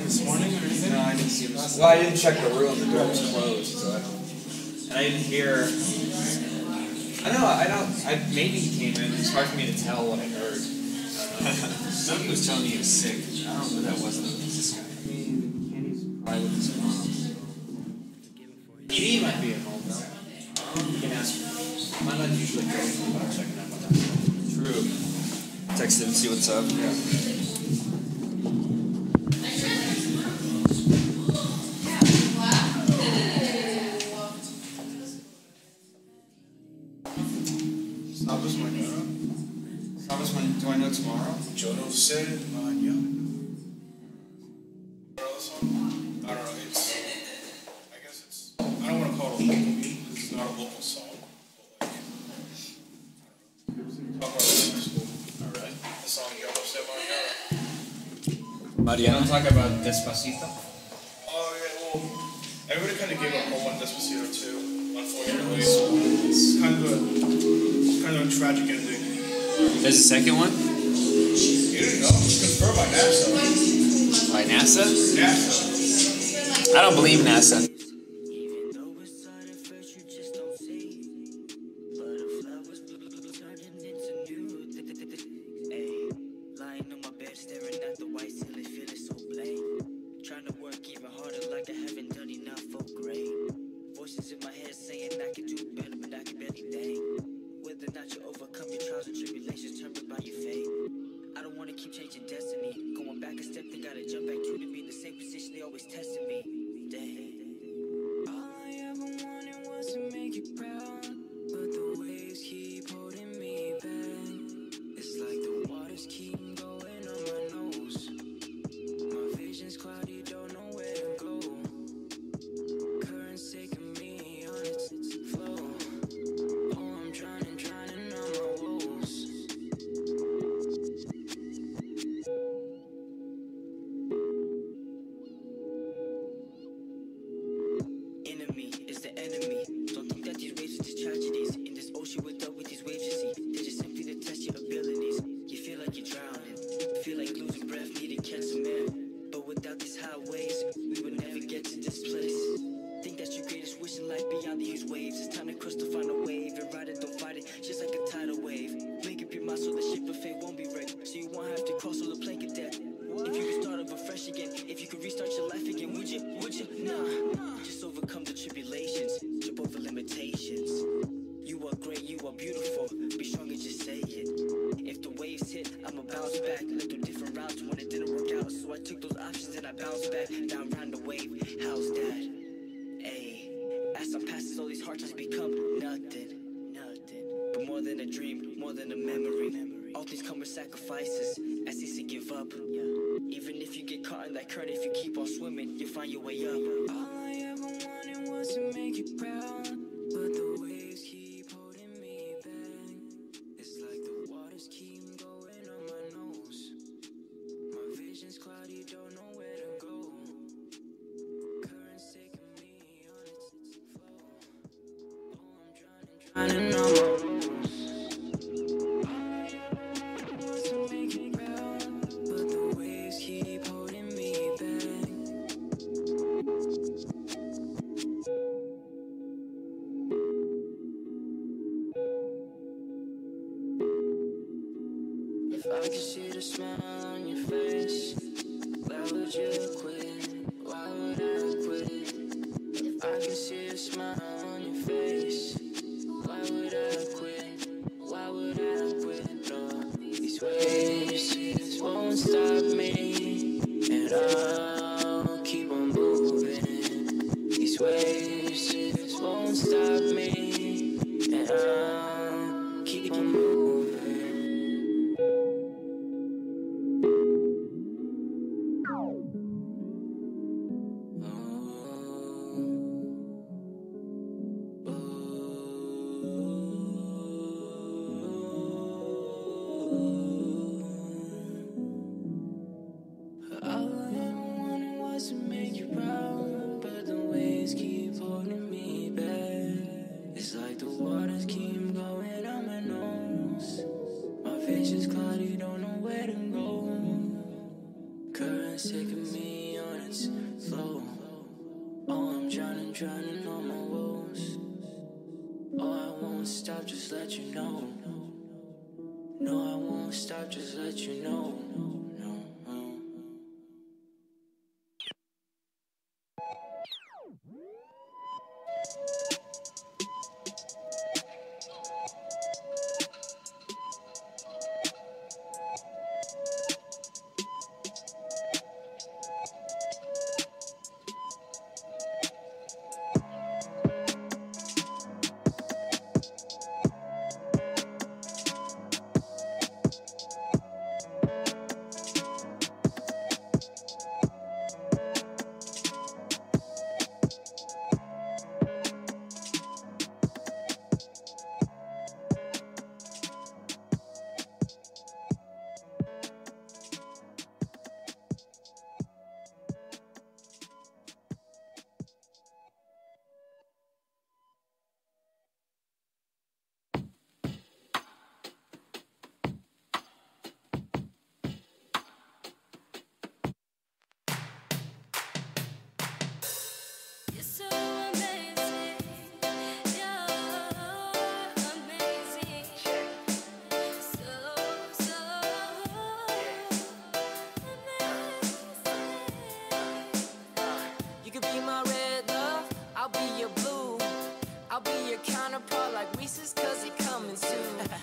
This morning or anything? No, I didn't see him. Well, I didn't check the room. The door was closed, so I didn't hear. Maybe he came in. It's hard for me to tell what I heard. Somebody was telling me he was sick. I don't know who that was. This guy. I mean, Kenny's probably with his mom. He might be at home though. You can ask him. Might not usually go without checking up on that. True. Text him and see what's up. Yeah. Do I know tomorrow? Jono said, yeah. I don't know, I guess it's, I don't want to call it a local beat, because it's not a local song, but like, I don't know. Talk about it in school. Alright. The song Jono said, Mariano, talk about Despacito. Oh, yeah, well, everybody kind of gave up hope on Despacito too, unfortunately. It's kind of a tragic ending. There's a second one? You didn't know. It's confirmed by NASA. By NASA? NASA. I don't believe NASA. As time passes, all these hard times become nothing. than a dream, more than a memory. All things come with sacrifices, as easy to give up. Even if you get caught in that current, if you keep on swimming, you'll find your way up. All I ever wanted was to make you proud, but the waves keep holding me back. It's like the waters keep going on my nose. My vision's cloudy, don't know where to go. Current's taking me on its flow. Oh, I'm drowning on my rules. If I could see the smile on your face, why would you quit? Why would I quit? If I could see a smile on your face, why would I quit? Why would I quit? No, these waves just won't stop me, and I'll keep on moving. These waves just won't stop me, and I'll keep on moving. Taking me on its flow. Oh, I'm drowning on my woes. Oh, I won't stop, just let you know. No, I won't stop, just let you know.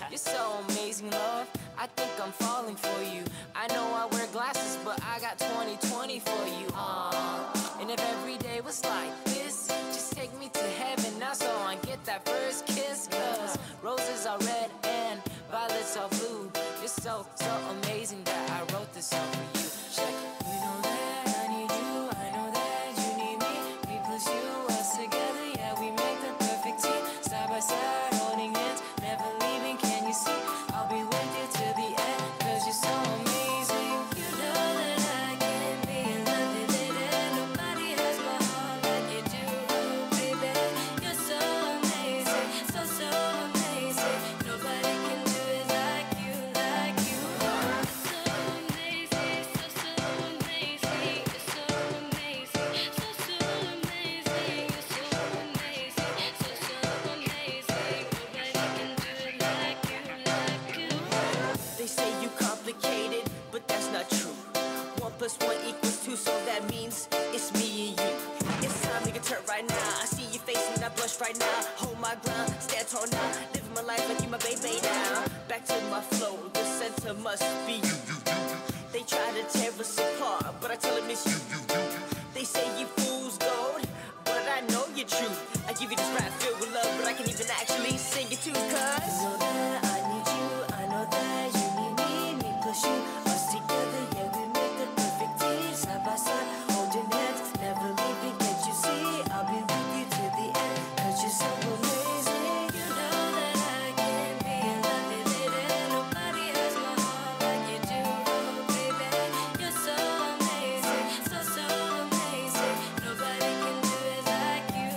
You're so amazing, love. I think I'm falling for you. I know I wear glasses, but I got 20/20 for you. And if every day was like this, just take me to heaven now so I get that first kiss. Cause roses are red and violets are blue. You're so amazing that I wrote this song for you. Check it. You know that I need you, I know that you need me. Me plus you, us together, yeah, we make the perfect team. Side by side, holding hands, never leaving, can you see? I'll be with you to the end, cause you're so amazing. You know that I can't be in love with it, and nobody has my heart like you do, baby. You're so amazing, so amazing. Nobody can do it like you, like you. So amazing, so amazing. You're so amazing, so amazing. You're so amazing, so amazing. Nobody can do it like you, like you. They say you complicated, but that's not true. 1 + 1 = 2, so that means it's me and you. It's time to get turned right now. I see your face and I blush right now. Hold my ground, stand tall now. Living my life like you my baby now. Back to my flow, the center must be you. They try to tear us apart, but I tell them it's you. They say you fool's gold, but I know you're true. I give you this rap filled with love, but I can even actually sing it too, cause you know that 'cause you're so amazing. You know that I can't be in love with it, and nobody has my heart like you do, oh baby. You're so amazing, so amazing. Nobody can do it like you,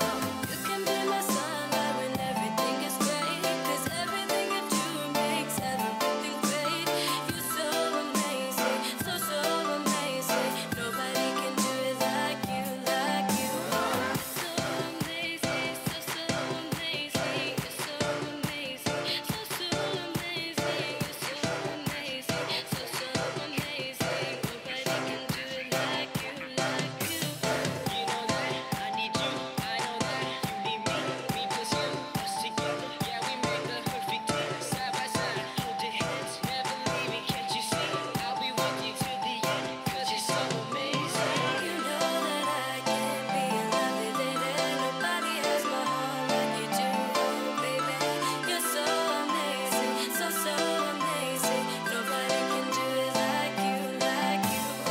oh. You can be my sunlight when everything is great, 'cause everything you do makes everything great. You're so amazing, so amazing. Nobody can do it like you, oh. So amazing, so amazing. You're so amazing, so amazing. You're so amazing, so amazing. Nobody can do it like you, You know that I need you, I know that you need me just you, us together. Yeah, we make the perfect team, side by side, hold your hands, never leaving. Can't you see? I'll be with you to the end, 'cause you're so amazing. You know that I can't be in love with it, and nobody has my heart like you do, oh baby. You're so amazing, so amazing. Nobody can do it like you,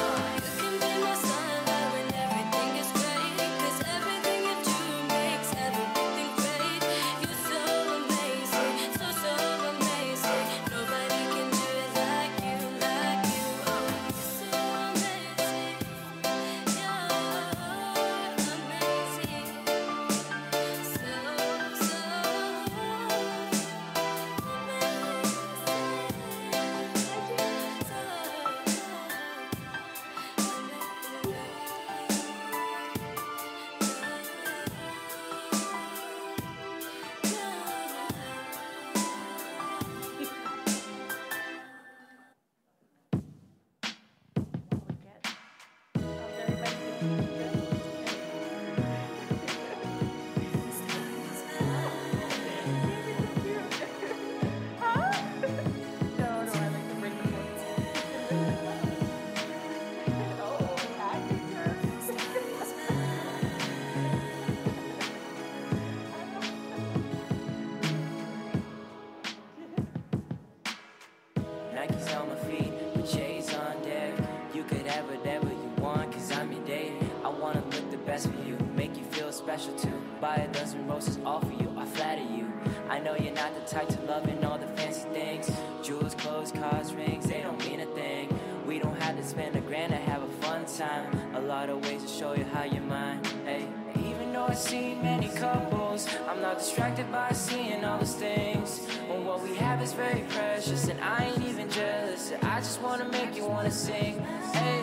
oh. You can be my sunlight when everything is great, 'cause everything you do makes everything great. You're so amazing, so amazing. Nobody can do it like you, oh. You're so amazing, you're Nike's on my feet, with J's on deck. You could have whatever you want, 'cause I'm your date. I wanna look the best for you, make you feel special too. Buy a dozen roses, all for you, I flatter you. I know you're not the type to love in all the fancy things. Jewels, clothes, cars, rings, they don't mean a thing. We don't have to spend $1 grand to have a fun time. A lot of ways to show you how you're mine, hey. Even though I've seen many couples, I'm not distracted by seeing all those things. When what we have is very precious, and I ain't even jealous. I just wanna make you wanna sing, hey.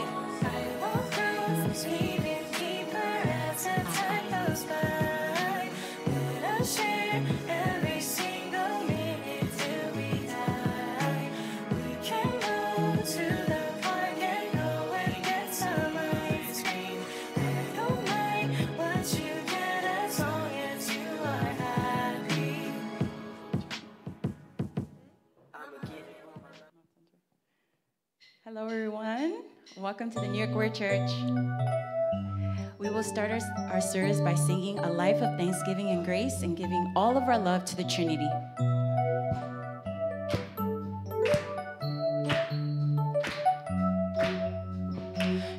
Even deeper as the time goes by. We'll share every single minute till we die. We can go to the park and go and get some ice cream. I don't mind what you get as long as you are happy. Hello, everyone. Welcome to the New York Word Church. We will start our service by singing A Life of Thanksgiving and Grace and giving all of our love to the Trinity.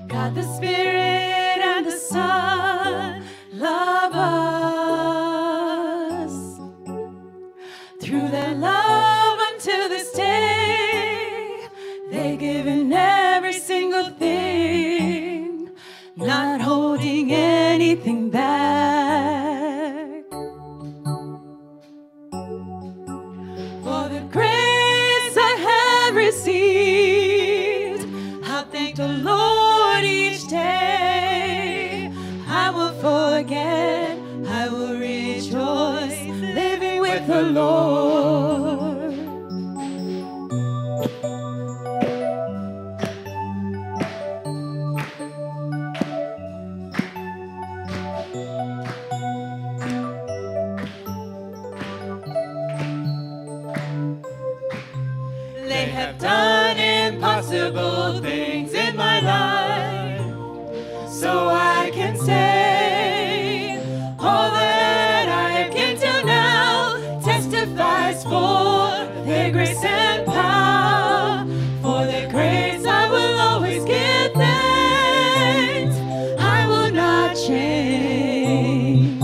God the Spirit and the Son love us. Through their love until this day, they've given every single thing, not holding anything back. For the grace I have received, I thank the Lord each day. I will forget, I will rejoice, living with the Lord. They have done impossible things in my life, so I can say all that I have gained till now testifies for their grace and power. For their grace I will always give thanks. I will not change.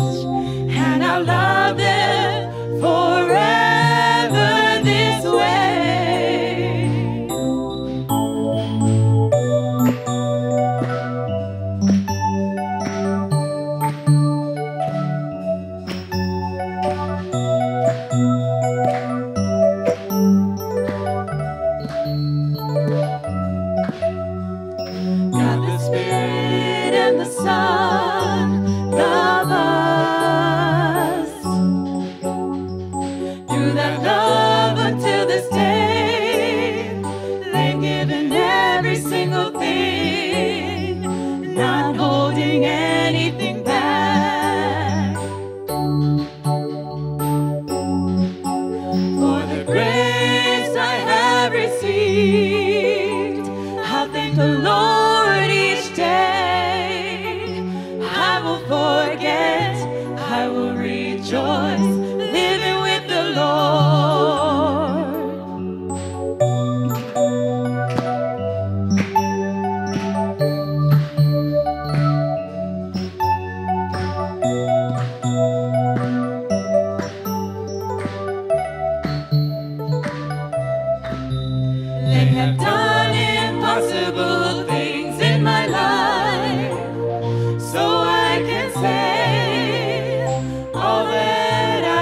I will rejoice, living with the Lord. They have done impossible things in my life, so I can say all that I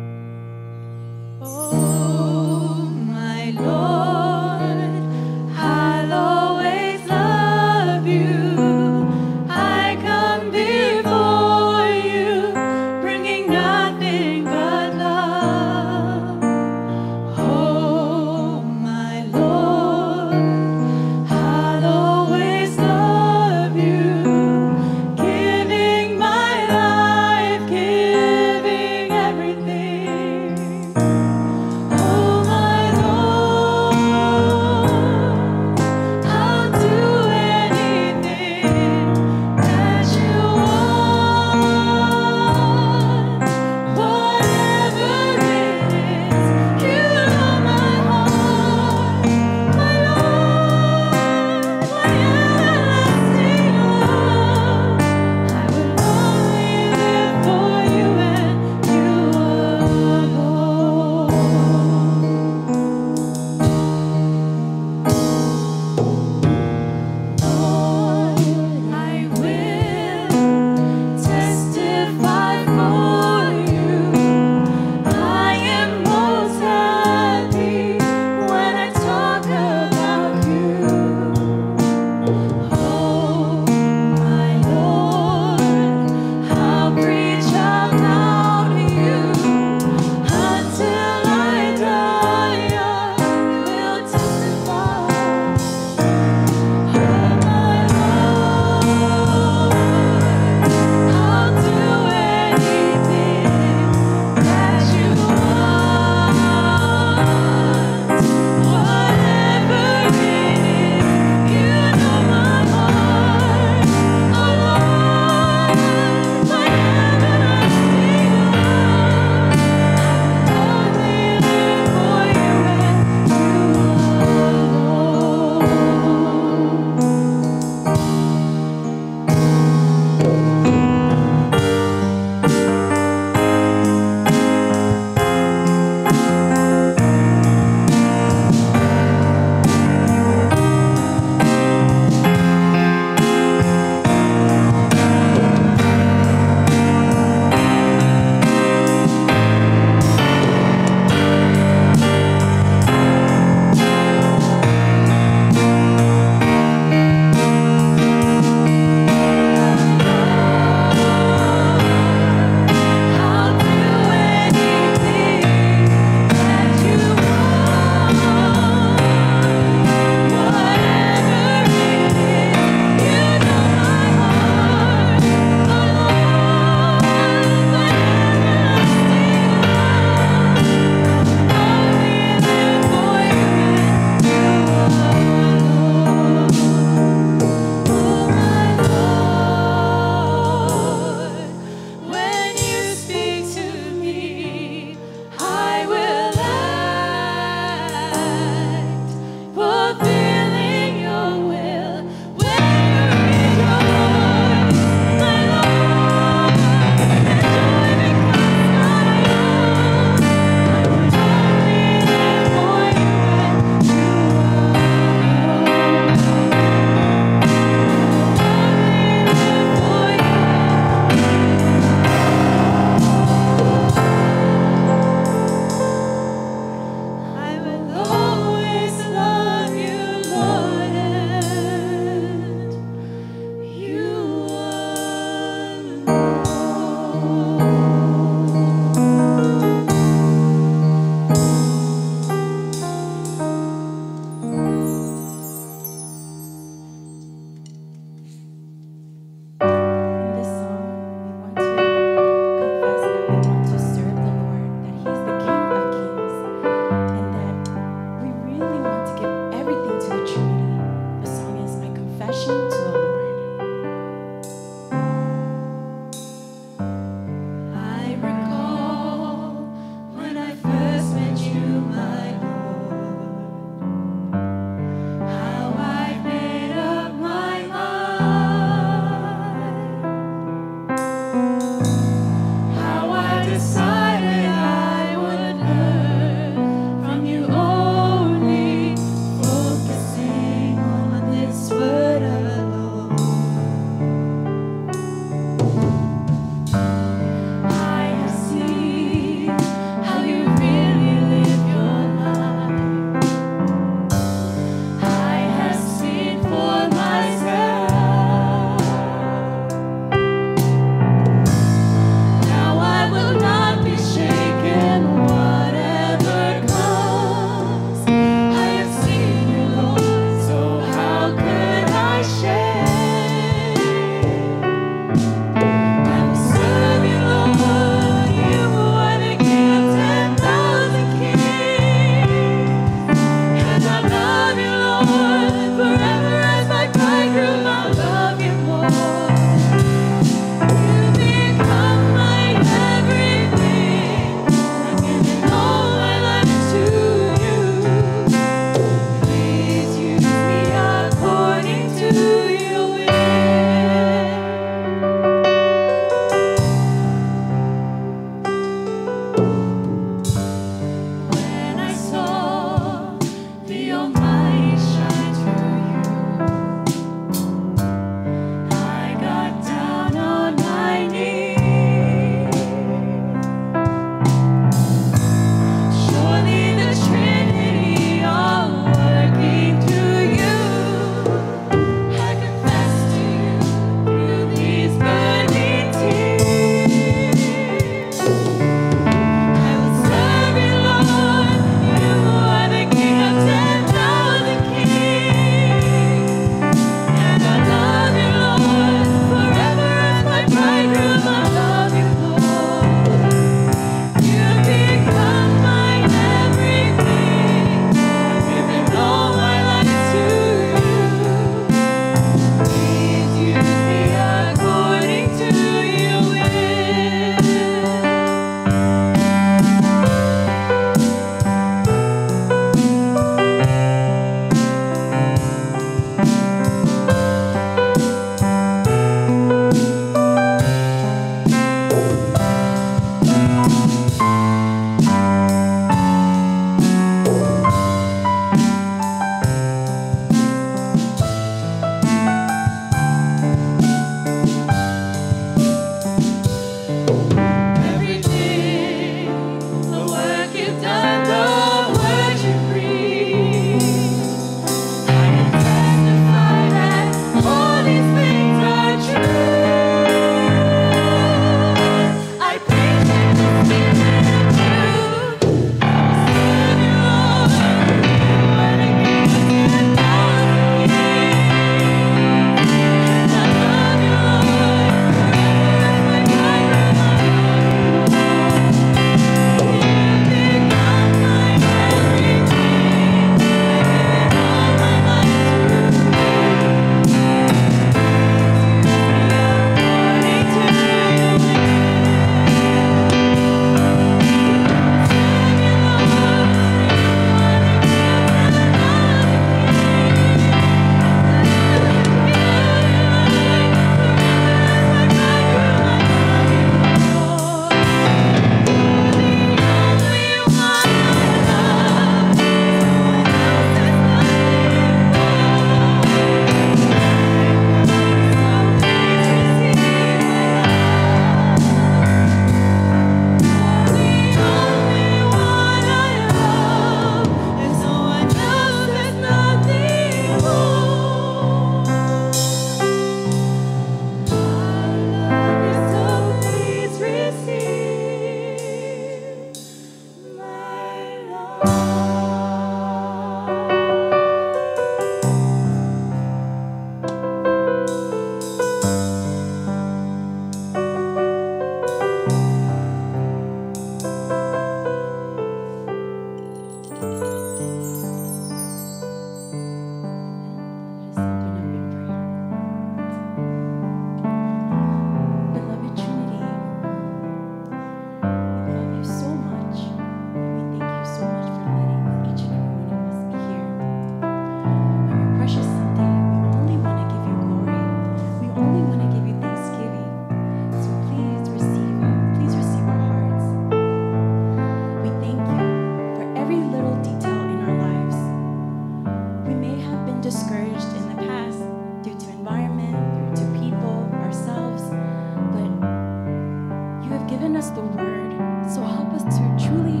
us the word. So help us to truly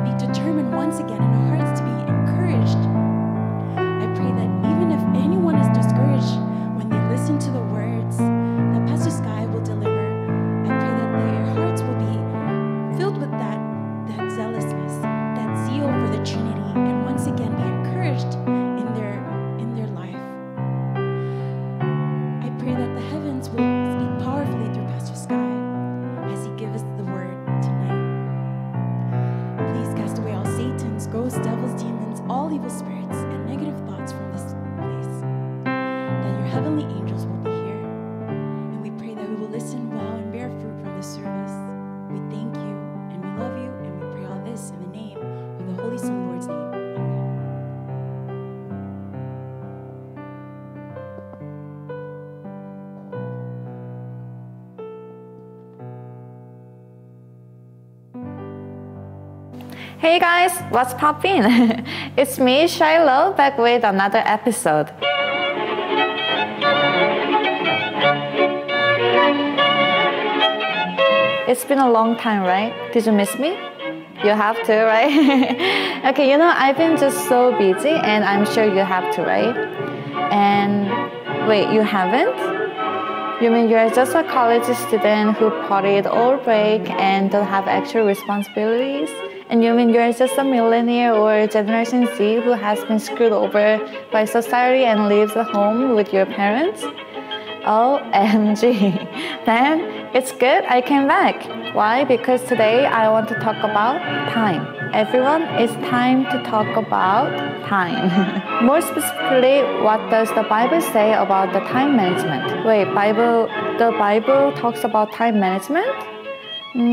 be determined once again in our hearts to be encouraged. I pray that even if anyone is discouraged when they listen to the words that Pastor Sky will deliver, I pray that their hearts will be filled with that zealousness, that zeal for the Trinity, and once again be encouraged in their life. I pray that the heavens will speak powerfully through Pastor Sky as he gives us the word tonight. Please cast away all Satan's, ghosts, devils, demons, all evil spirits, and negative thoughts from this place. That your heavenly angels will be here, and we pray that we will listen well and bear fruit from this service. We thank you, and we love you, and we pray all this in the name of the Holy Son, Lord's name. Hey guys, what's poppin'? It's me, Shiloh, back with another episode. It's been a long time, right? Did you miss me? You have to, right? Okay, I've been just so busy, and I'm sure you have to, right? And wait, you haven't? You mean you're just a college student who partied all break and don't have actual responsibilities? And you mean you're just a millennial or Generation Z who has been screwed over by society and lives at home with your parents? OMG. Then it's good I came back. Why? Because today I want to talk about time. Everyone, it's time to talk about time. More specifically, what does the Bible say about the time management? Wait, the Bible talks about time management?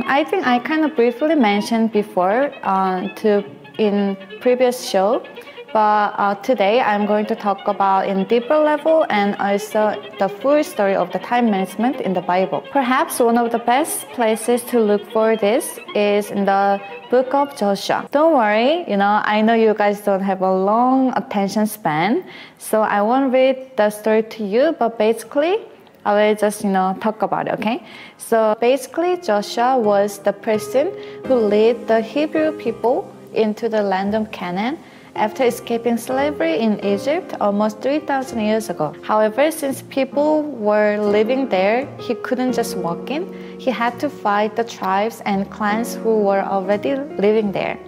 I think I kind of briefly mentioned before in previous show, but today I'm going to talk about in deeper level and also the full story of the time management in the Bible. Perhaps one of the best places to look for this is in the book of Joshua. Don't worry, I know you guys don't have a long attention span, so I won't read the story to you, but basically I will just, talk about it, okay? So basically, Joshua was the person who led the Hebrew people into the land of Canaan after escaping slavery in Egypt almost 3,000 years ago. However, since people were living there, he couldn't just walk in. He had to fight the tribes and clans who were already living there.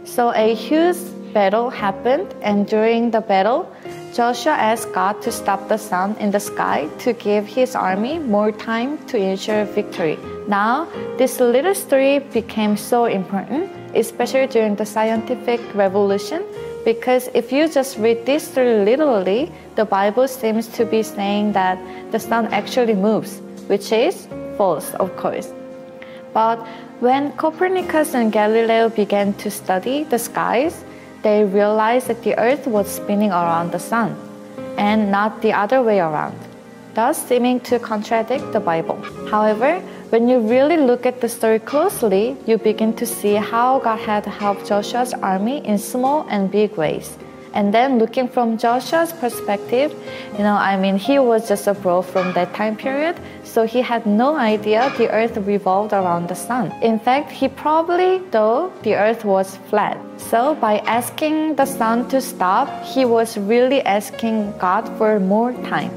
So a huge battle happened, and during the battle, Joshua asked God to stop the sun in the sky to give his army more time to ensure victory. Now, this little story became so important, especially during the scientific revolution, because if you just read this story literally, the Bible seems to be saying that the sun actually moves, which is false, of course. But when Copernicus and Galileo began to study the skies, they realized that the earth was spinning around the sun and not the other way around, thus seeming to contradict the Bible. However, when you really look at the story closely, you begin to see how God had helped Joshua's army in small and big ways. And then looking from Joshua's perspective, he was just a bro from that time period, so he had no idea the earth revolved around the sun. In fact, he probably thought the earth was flat. So by asking the sun to stop, he was really asking God for more time.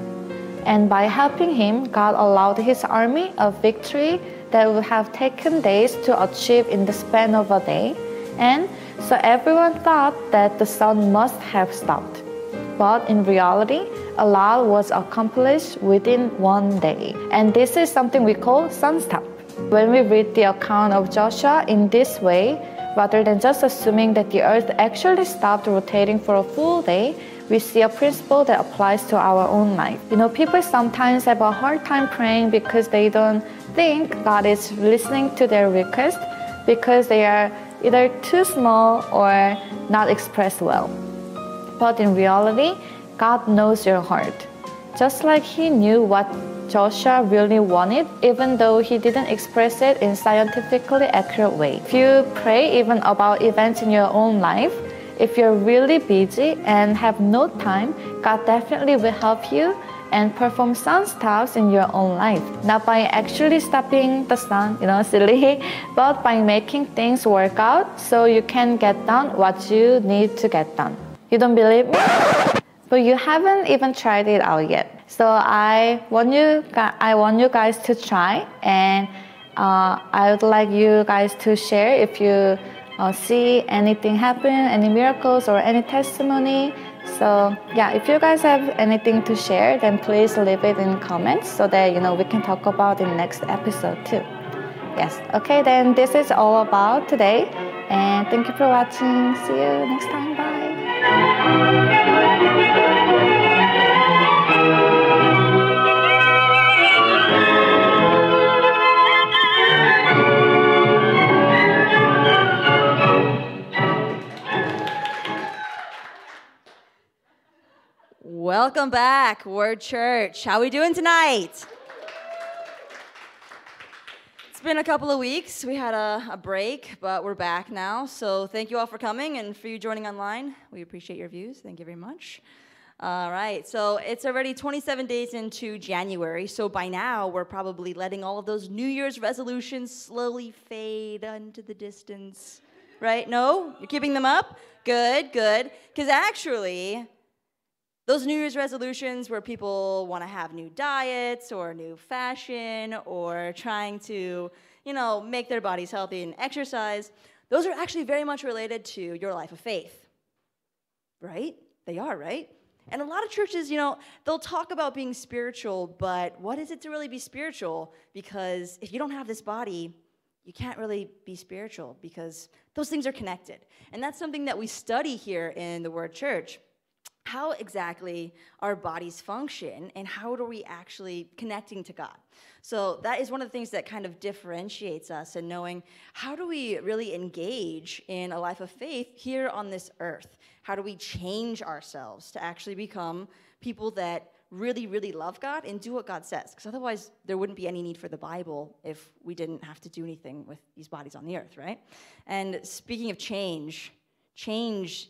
And by helping him, God allowed his army a victory that would have taken days to achieve in the span of a day. And so everyone thought that the sun must have stopped. But in reality, a lot was accomplished within one day. And this is something we call sunstop. When we read the account of Joshua in this way, rather than just assuming that the earth actually stopped rotating for a full day, we see a principle that applies to our own life. People sometimes have a hard time praying because they don't think God is listening to their request because they are either too small or not expressed well. But in reality, God knows your heart. Just like He knew what Joshua really wanted, even though he didn't express it in scientifically accurate way. If you pray even about events in your own life, if you're really busy and have no time, God definitely will help you and perform sun stuffs in your own life. Not by actually stopping the sun, silly, but by making things work out so you can get done what you need to get done. You don't believe me? But you haven't even tried it out yet. So I want you guys to try, and I would like you guys to share if you see anything happen, any miracles or any testimony. So yeah, if you guys have anything to share, then please leave it in comments so that we can talk about in next episode too. Yes, okay, then this is all about today, and thank you for watching. See you next time. Bye. Welcome back, Word Church. How are we doing tonight? It's been a couple of weeks. We had a break, but we're back now. So thank you all for coming, and for you joining online. We appreciate your views. Thank you very much. All right, so it's already 27 days into January. So by now, we're probably letting all of those New Year's resolutions slowly fade into the distance. Right? No? You're keeping them up? Good, good. Because actually, those New Year's resolutions where people want to have new diets or new fashion or trying to, make their bodies healthy and exercise, those are actually very much related to your life of faith. Right? They are, right? And a lot of churches, they'll talk about being spiritual, but what is it to really be spiritual? Because if you don't have this body, you can't really be spiritual because those things are connected. And that's something that we study here in the Word Church. How exactly our bodies function and how are we actually connecting to God? So that is one of the things that kind of differentiates us in knowing how do we really engage in a life of faith here on this earth? How do we change ourselves to actually become people that really, really love God and do what God says? Because otherwise there wouldn't be any need for the Bible if we didn't have to do anything with these bodies on the earth, right? And speaking of change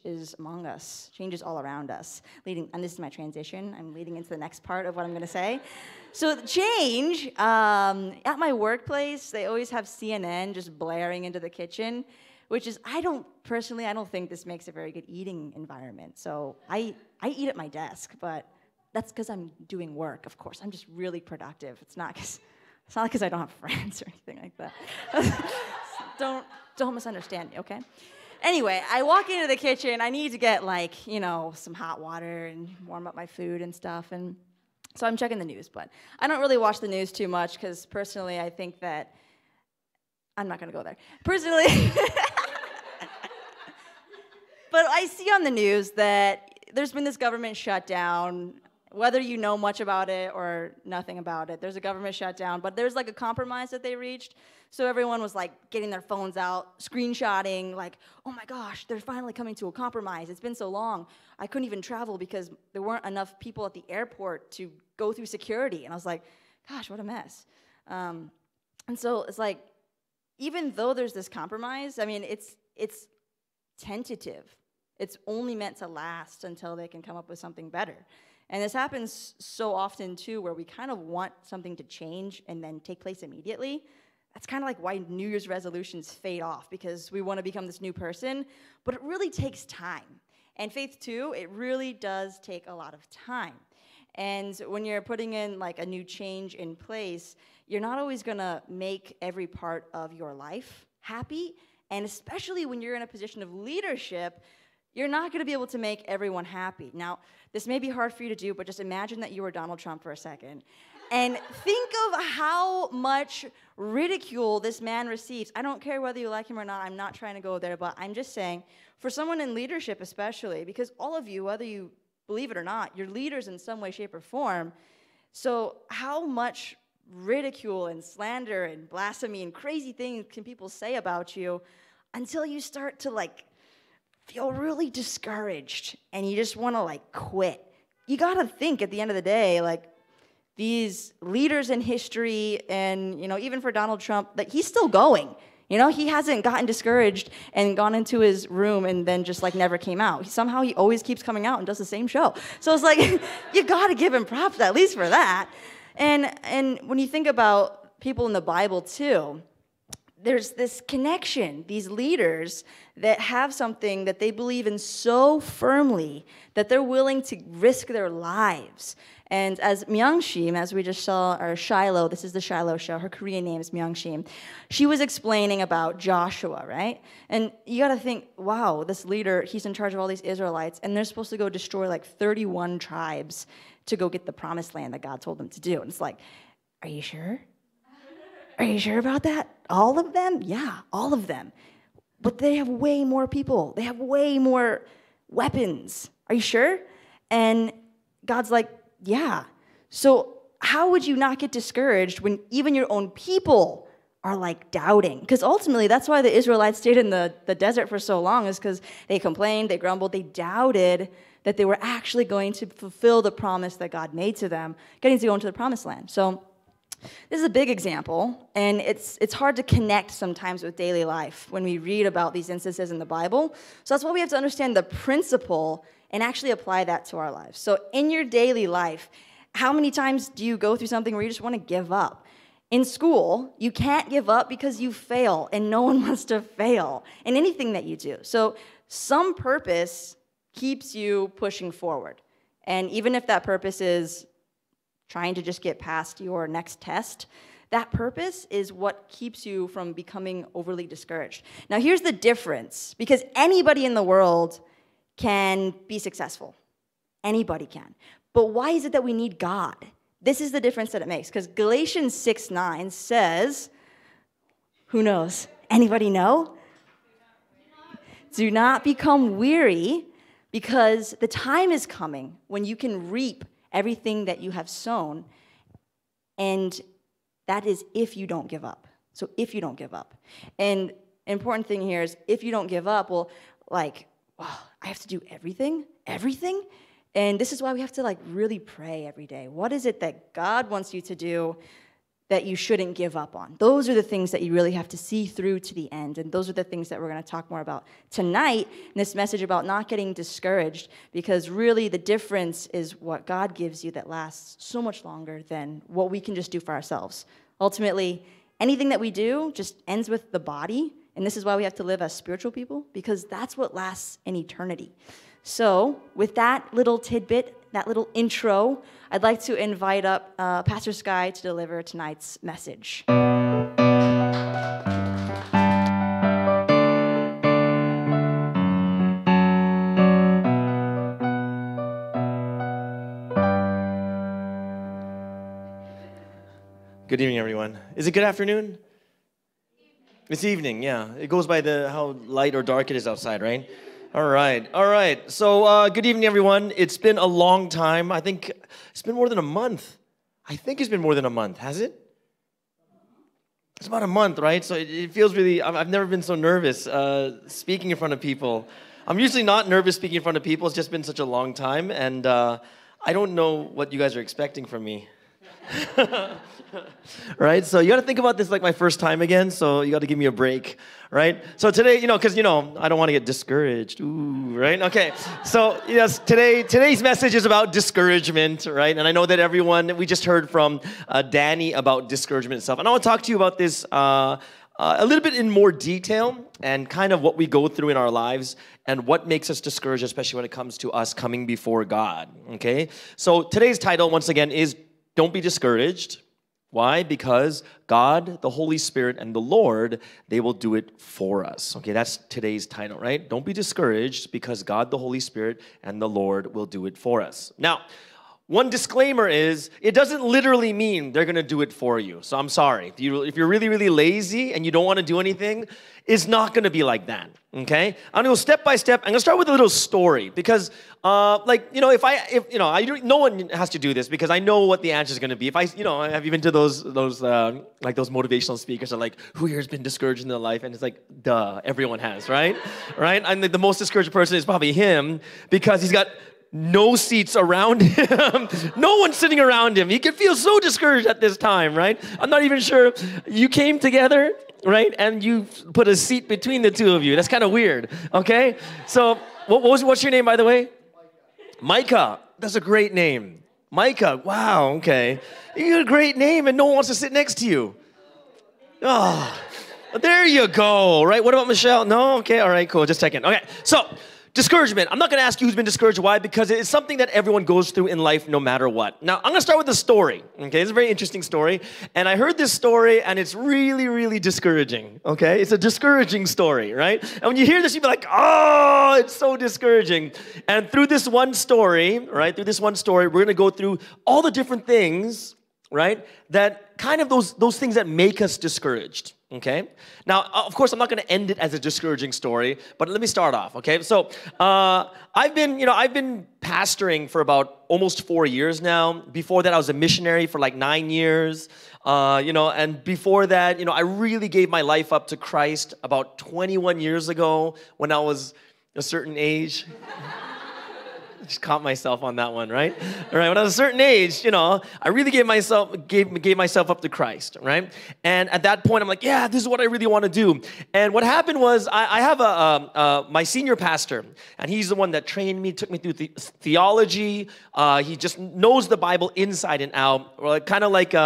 is among us. Change is all around us. And this is my transition. I'm leading into the next part of what I'm going to say. So change, at my workplace, they always have CNN just blaring into the kitchen, which is, I don't think this makes a very good eating environment. So I eat at my desk, but that's because I'm doing work, of course. I'm just really productive. It's not because I don't have friends or anything like that. Don't misunderstand me, okay? Anyway, I walk into the kitchen. I need to get, some hot water and warm up my food and stuff. And so I'm checking the news. But I don't really watch the news too much because, personally, I think that I'm not going to go there. Personally, but I see on the news that there's been this government shutdown. Whether you know much about it or nothing about it, there's a government shutdown. But there's, a compromise that they reached. So everyone was getting their phones out, screenshotting, oh my gosh, they're finally coming to a compromise. It's been so long. I couldn't even travel because there weren't enough people at the airport to go through security. And I was like, gosh, what a mess. And so it's even though there's this compromise, it's tentative. It's only meant to last until they can come up with something better. And this happens so often, too, where we kind of want something to change and then take place immediately. That's kind of why New Year's resolutions fade off, because we want to become this new person, but it really takes time. And faith, too, it really does take a lot of time. And when you're putting in a new change in place, you're not always going to make every part of your life happy. And especially when you're in a position of leadership, you're not going to be able to make everyone happy. Now, this may be hard for you to do, but just imagine that you were Donald Trump for a second. And think of how much ridicule this man receives. I don't care whether you like him or not. I'm not trying to go there, but I'm just saying, for someone in leadership especially, because all of you, whether you believe it or not, you're leaders in some way, shape, or form. So how much ridicule and slander and blasphemy and crazy things can people say about you until you start to feel really discouraged and you just want to quit? You got to think at the end of the day, these leaders in history and, even for Donald Trump, he's still going. You know, he hasn't gotten discouraged and gone into his room and then just like never came out. Somehow he always keeps coming out and does the same show. So it's like, you gotta give him props at least for that. And when you think about people in the Bible too, there's this connection, these leaders that have something that they believe in so firmly that they're willing to risk their lives. And as Myung-shim, as we just saw, or Shiloh, this is the Shiloh show, her Korean name is Myung-shim, she was explaining about Joshua, right? And you gotta think, wow, this leader, he's in charge of all these Israelites, and they're supposed to go destroy like 31 tribes to go get the promised land that God told them to do. And it's like, are you sure? Are you sure about that? All of them? Yeah, all of them. But they have way more people. They have way more weapons. Are you sure? And God's like, yeah. So how would you not get discouraged when even your own people are like doubting? Because ultimately, that's why the Israelites stayed in the desert for so long, is because they complained, they grumbled, they doubted that they were actually going to fulfill the promise that God made to them, getting to go into the promised land. So this is a big example, and it's hard to connect sometimes with daily life when we read about these instances in the Bible. So that's why we have to understand the principle and actually apply that to our lives. So in your daily life, how many times do you go through something where you just want to give up? In school, you can't give up because you fail, and no one wants to fail in anything that you do. So some purpose keeps you pushing forward. And even if that purpose is trying to just get past your next test, that purpose is what keeps you from becoming overly discouraged. Now, here's the difference, because anybody in the world can be successful. Anybody can. But why is it that we need God? This is the difference that it makes, because Galatians 6:9 says, who knows? Anybody know? Do not become weary, because the time is coming when you can reap everything that you have sown, and that is if you don't give up. So if you don't give up. And an important thing here is if you don't give up, well, like, wow, I have to do everything? Everything? And this is why we have to like really pray every day. What is it that God wants you to do that you shouldn't give up on? Those are the things that you really have to see through to the end. And those are the things that we're going to talk more about tonight in this message about not getting discouraged, because really the difference is what God gives you that lasts so much longer than what we can just do for ourselves. Ultimately, anything that we do just ends with the body. And this is why we have to live as spiritual people, because that's what lasts in eternity. So with that little tidbit, that little intro, I'd like to invite up Pastor Sky to deliver tonight's message. Good evening, everyone. Is it good afternoon? It's evening, yeah. It goes by how light or dark it is outside, right? All right. So good evening, everyone. It's been a long time. I think it's been more than a month. I think it's been more than a month. Has it? It's about a month, right? So it feels really, I've never been so nervous speaking in front of people. I'm usually not nervous speaking in front of people. It's just been such a long time. And I don't know what you guys are expecting from me. Right? So you got to think about this like my first time again, so you got to give me a break, right? So today, because, I don't want to get discouraged. Ooh, right? Okay. So, yes, today's message is about discouragement, right? And I know that we just heard from Danny about discouragement itself. And I want to talk to you about this a little bit in more detail and kind of what we go through in our lives and what makes us discouraged, especially when it comes to us coming before God, okay? So today's title, once again, is Don't Be Discouraged. Why? Because God, the Holy Spirit, and the Lord, they will do it for us. Okay, that's today's title, right? Don't be discouraged, because God, the Holy Spirit, and the Lord will do it for us. Now, one disclaimer is, it doesn't literally mean they're going to do it for you. So I'm sorry. If you're really, really lazy and you don't want to do anything, it's not going to be like that, okay? I'm going to go step by step. I'm going to start with a little story because, no one has to do this because I know what the answer is going to be. Have you been to those motivational speakers are like, who here has been discouraged in their life? And it's like, duh, everyone has, right? Right? I'm the most discouraged person is probably him because he's got no seats around him. No one sitting around him. He could feel so discouraged at this time, right? I'm not even sure. You came together right? And you put a seat between the two of you. That's kind of weird, okay? So what's your name, by the way? Micah. That's a great name. Micah. Wow, okay. You got a great name and no one wants to sit next to you. Oh, there you go, right? What about Michelle? No? Okay, all right, cool. Just checking. Okay, so discouragement. I'm not going to ask you who's been discouraged. Why? Because it's something that everyone goes through in life no matter what. Now, I'm going to start with a story. Okay, it's a very interesting story. And I heard this story, and it's really, really discouraging. Okay, it's a discouraging story, right? And when you hear this, you'll be like, oh, it's so discouraging. And through this one story, right, we're going to go through all the different things, right, that kind of those things that make us discouraged. Okay. Now, of course, I'm not going to end it as a discouraging story, but let me start off. Okay. So, I've been pastoring for about almost 4 years now. Before that, I was a missionary for like 9 years. And before that, I really gave my life up to Christ about 21 years ago when I was a certain age. Just caught myself on that one, right? All right, when I was a certain age, I really gave myself up to Christ, right? And at that point, I'm like, yeah, this is what I really want to do. And what happened was, I have my senior pastor, and he's the one that trained me, took me through theology. He just knows the Bible inside and out, kind of like,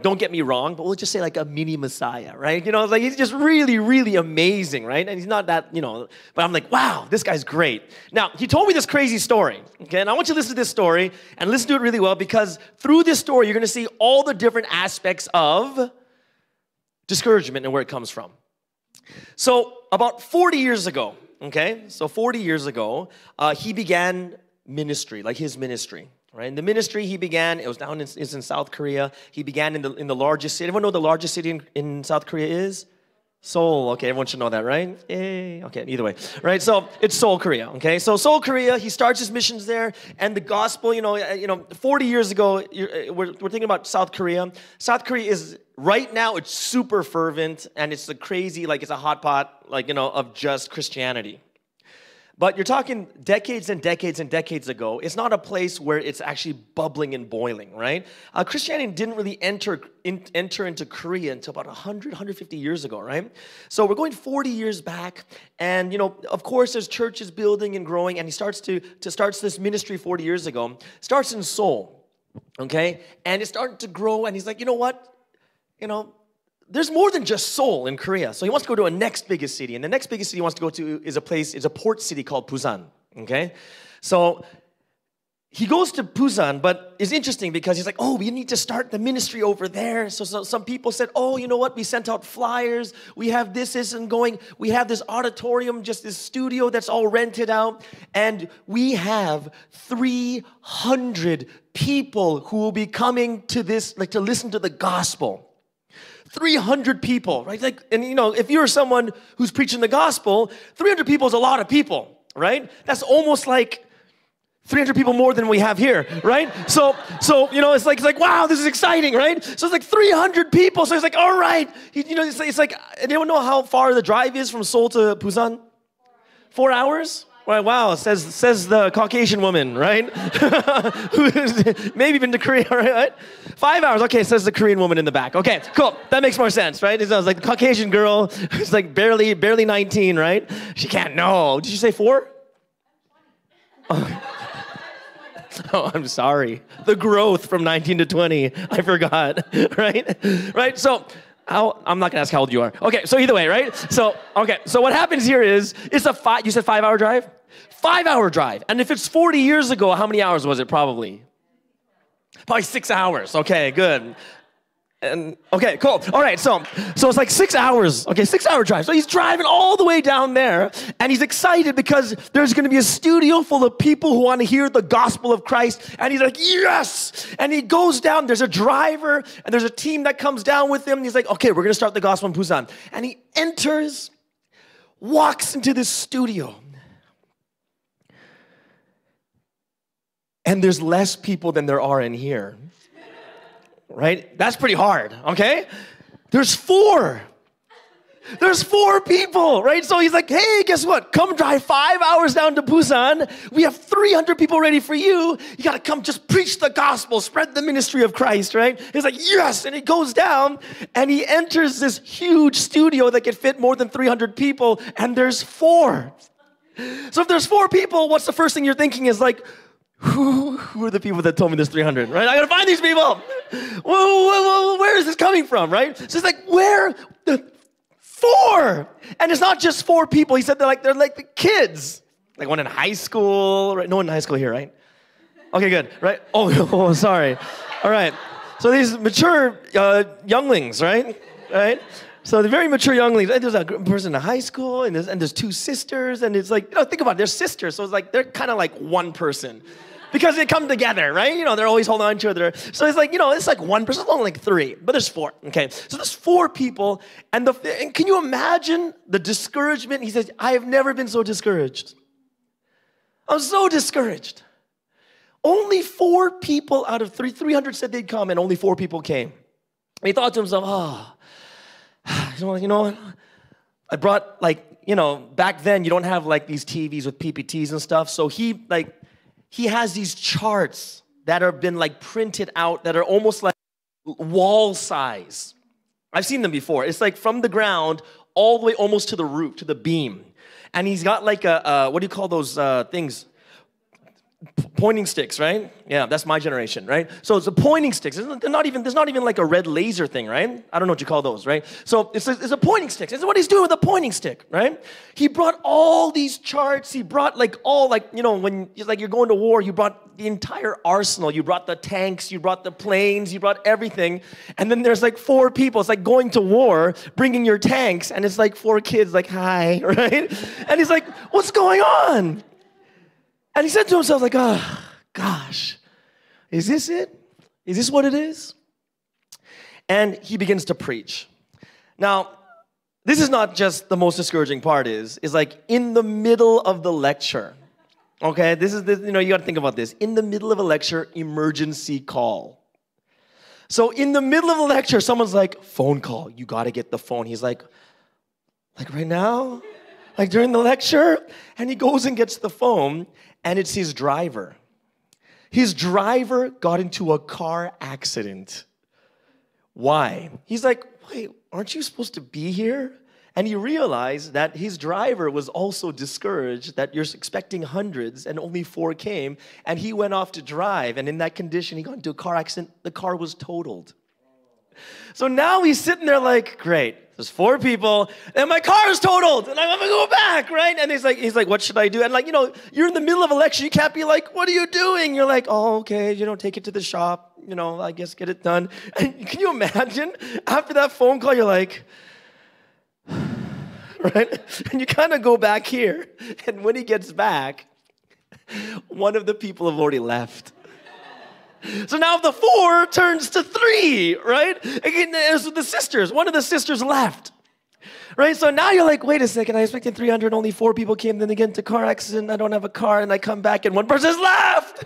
don't get me wrong, but we'll just say like a mini Messiah, right? Like he's just really, really amazing, right? And he's not that, but I'm like, wow, this guy's great. Now, he told me this crazy story, okay? And I want you to listen to this story and listen to it really well, because through this story, you're going to see all the different aspects of discouragement and where it comes from. So about 40 years ago, okay? So 40 years ago, he began ministry, like his ministry. Right? And the ministry he began, it's in South Korea. He began in the largest city. Everyone know the largest city in South Korea is? Seoul. Okay, everyone should know that, right? Yay. Okay, either way. Right, so it's Seoul, Korea. Okay, so Seoul, Korea, he starts his missions there. And the gospel, 40 years ago, we're thinking about South Korea. South Korea is, right now, it's super fervent. And it's it's a hot pot, of just Christianity. But you're talking decades and decades and decades ago. It's not a place where it's actually bubbling and boiling, right? Christianity didn't really enter into Korea until about 100, 150 years ago, right? So we're going 40 years back, and of course, there's churches building and growing, and he starts this ministry 40 years ago. Starts in Seoul, okay, and it's starting to grow, and he's like, you know what, there's more than just Seoul in Korea. So he wants to go to a next biggest city. And the next biggest city he wants to go to is a port city called Busan. Okay? So he goes to Busan, but it's interesting because he's like, oh, we need to start the ministry over there. So some people said, oh, you know what? We sent out flyers. We have this isn't going. We have this auditorium, just this studio that's all rented out. And we have 300 people who will be coming to this, to listen to the gospel. 300 people, right? And if you're someone who's preaching the gospel, 300 people is a lot of people, right? That's almost like 300 people more than we have here, right? So it's like wow, this is exciting, right? So it's like 300 people. So it's like, all right, it's like, anyone know how far the drive is from Seoul to Busan? 4 hours? Right, wow, says the Caucasian woman, right? Who's maybe been to Korea, right? 5 hours, okay, says the Korean woman in the back. Okay, cool, that makes more sense, right? It sounds like the Caucasian girl who's like barely 19, right? She can't know. Did you say 4? Oh, I'm sorry. The growth from 19 to 20, I forgot, right? Right, so I'm not gonna ask how old you are. Okay, so either way, right? So what happens here is, you said 5-hour drive? 5-hour drive. And if it's 40 years ago, how many hours was it probably? Probably 6 hours. Okay, good. And okay, cool. All right, so it's like 6 hours. Okay, 6-hour drive. So he's driving all the way down there, and he's excited because there's going to be a studio full of people who want to hear the gospel of Christ. And he's like, yes! And he goes down. There's a driver, and there's a team that comes down with him. And he's like, okay, we're going to start the gospel in Busan. And he enters, walks into this studio. And there's less people than there are in here. Right? That's pretty hard, okay? There's 4. There's 4 people, right? So he's like, hey, guess what? Come drive 5 hours down to Busan. We have 300 people ready for you. You got to come just preach the gospel, spread the ministry of Christ, right? He's like, yes. And he goes down and he enters this huge studio that could fit more than 300 people. And there's 4. So if there's 4 people, what's the first thing you're thinking is like, who are the people that told me there's 300, right? I got to find these people. Where is this coming from, right? So it's like, where? 4, and it's not just 4 people. He said they're like the kids, like one in high school, right? No one in high school here, right? Okay, good, right? Oh, sorry. All right. So these mature younglings, right? Right. So the very mature younglings. And there's a person in high school, and there's 2 sisters, and it's like, think about it, they're sisters, so it's like they're kind of like one person. Because they come together, right? They're always holding on to each other. So it's like, it's like one person, it's only like 3, but there's 4, okay? So there's 4 people, and can you imagine the discouragement? He says, I have never been so discouraged. I'm so discouraged. Only 4 people out of 300 said they'd come, and only 4 people came. And he thought to himself, you know what? I brought back then you don't have like these TVs with PPTs and stuff, so he has these charts that have been like printed out that are almost like wall size. I've seen them before. It's like from the ground all the way almost to the roof, to the beam. And he's got like what do you call those things? Pointing sticks, right? Yeah, that's my generation, right? So it's a pointing sticks. There's not even like a red laser thing, right? I don't know what you call those, right? So it's a pointing stick. This is what he's doing with a pointing stick, right? He brought all these charts. He brought when you're going to war, you brought the entire arsenal. You brought the tanks, you brought the planes, you brought everything. And then there's like 4 people. It's like going to war, bringing your tanks, and it's like 4 kids like, hi, right? And he's like, what's going on? And he said to himself, like, oh, gosh, is this it? Is this what it is? And he begins to preach. Now, this is not just the most discouraging part is like in the middle of the lecture, okay? You got to think about this. In the middle of a lecture, emergency call. So in the middle of a lecture, someone's like, phone call. You got to get the phone. He's like right now? Like during the lecture? And he goes and gets the phone. And it's his driver. His driver got into a car accident. Why? He's like, wait, aren't you supposed to be here? And he realized that his driver was also discouraged that you're expecting hundreds and only 4 came. And he went off to drive. And in that condition, he got into a car accident. The car was totaled. So now he's sitting there like, great. There's 4 people, and my car is totaled, and I'm gonna go back, right? And he's like, what should I do? And you're in the middle of a lecture, you can't be like, what are you doing? You're like, oh, okay, take it to the shop, I guess get it done. And can you imagine? After that phone call, you're like, right? And you kind of go back here, and when he gets back, one of the people have already left. So now the 4 turns to 3, right? Again, as with the sisters, one of the sisters left, right? So now you're like, wait a second, I expected 300, only 4 people came, then they get into a car accident, I don't have a car, and I come back and 1 person's left.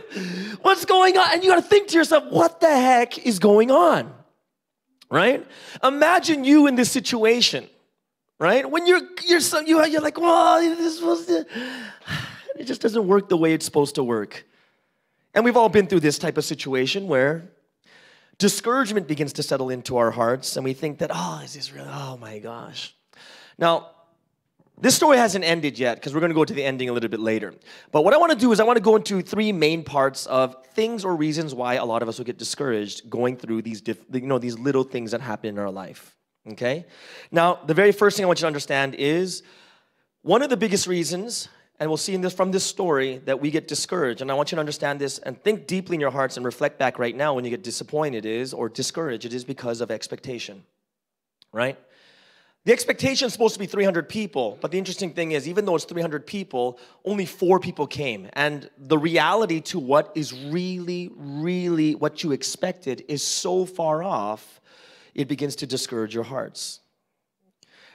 What's going on? And you got to think to yourself, what the heck is going on, right? Imagine you in this situation, right? When you're like, well, it just doesn't work the way it's supposed to work. And we've all been through this type of situation where discouragement begins to settle into our hearts and we think that, is this real? Oh my gosh. Now, this story hasn't ended yet because we're going to go to the ending a little bit later. But what I want to do is I want to go into 3 main parts of things or reasons why a lot of us will get discouraged going through these little things that happen in our life. Okay? Now, the very first thing I want you to understand is one of the biggest reasons, and we'll see from this story, that we get discouraged. And I want you to understand this and think deeply in your hearts and reflect back right now when you get disappointed or discouraged. It is because of expectation, right? The expectation is supposed to be 300 people. But the interesting thing is, even though it's 300 people, only 4 people came. And the reality to what is really, really what you expected is so far off, it begins to discourage your hearts.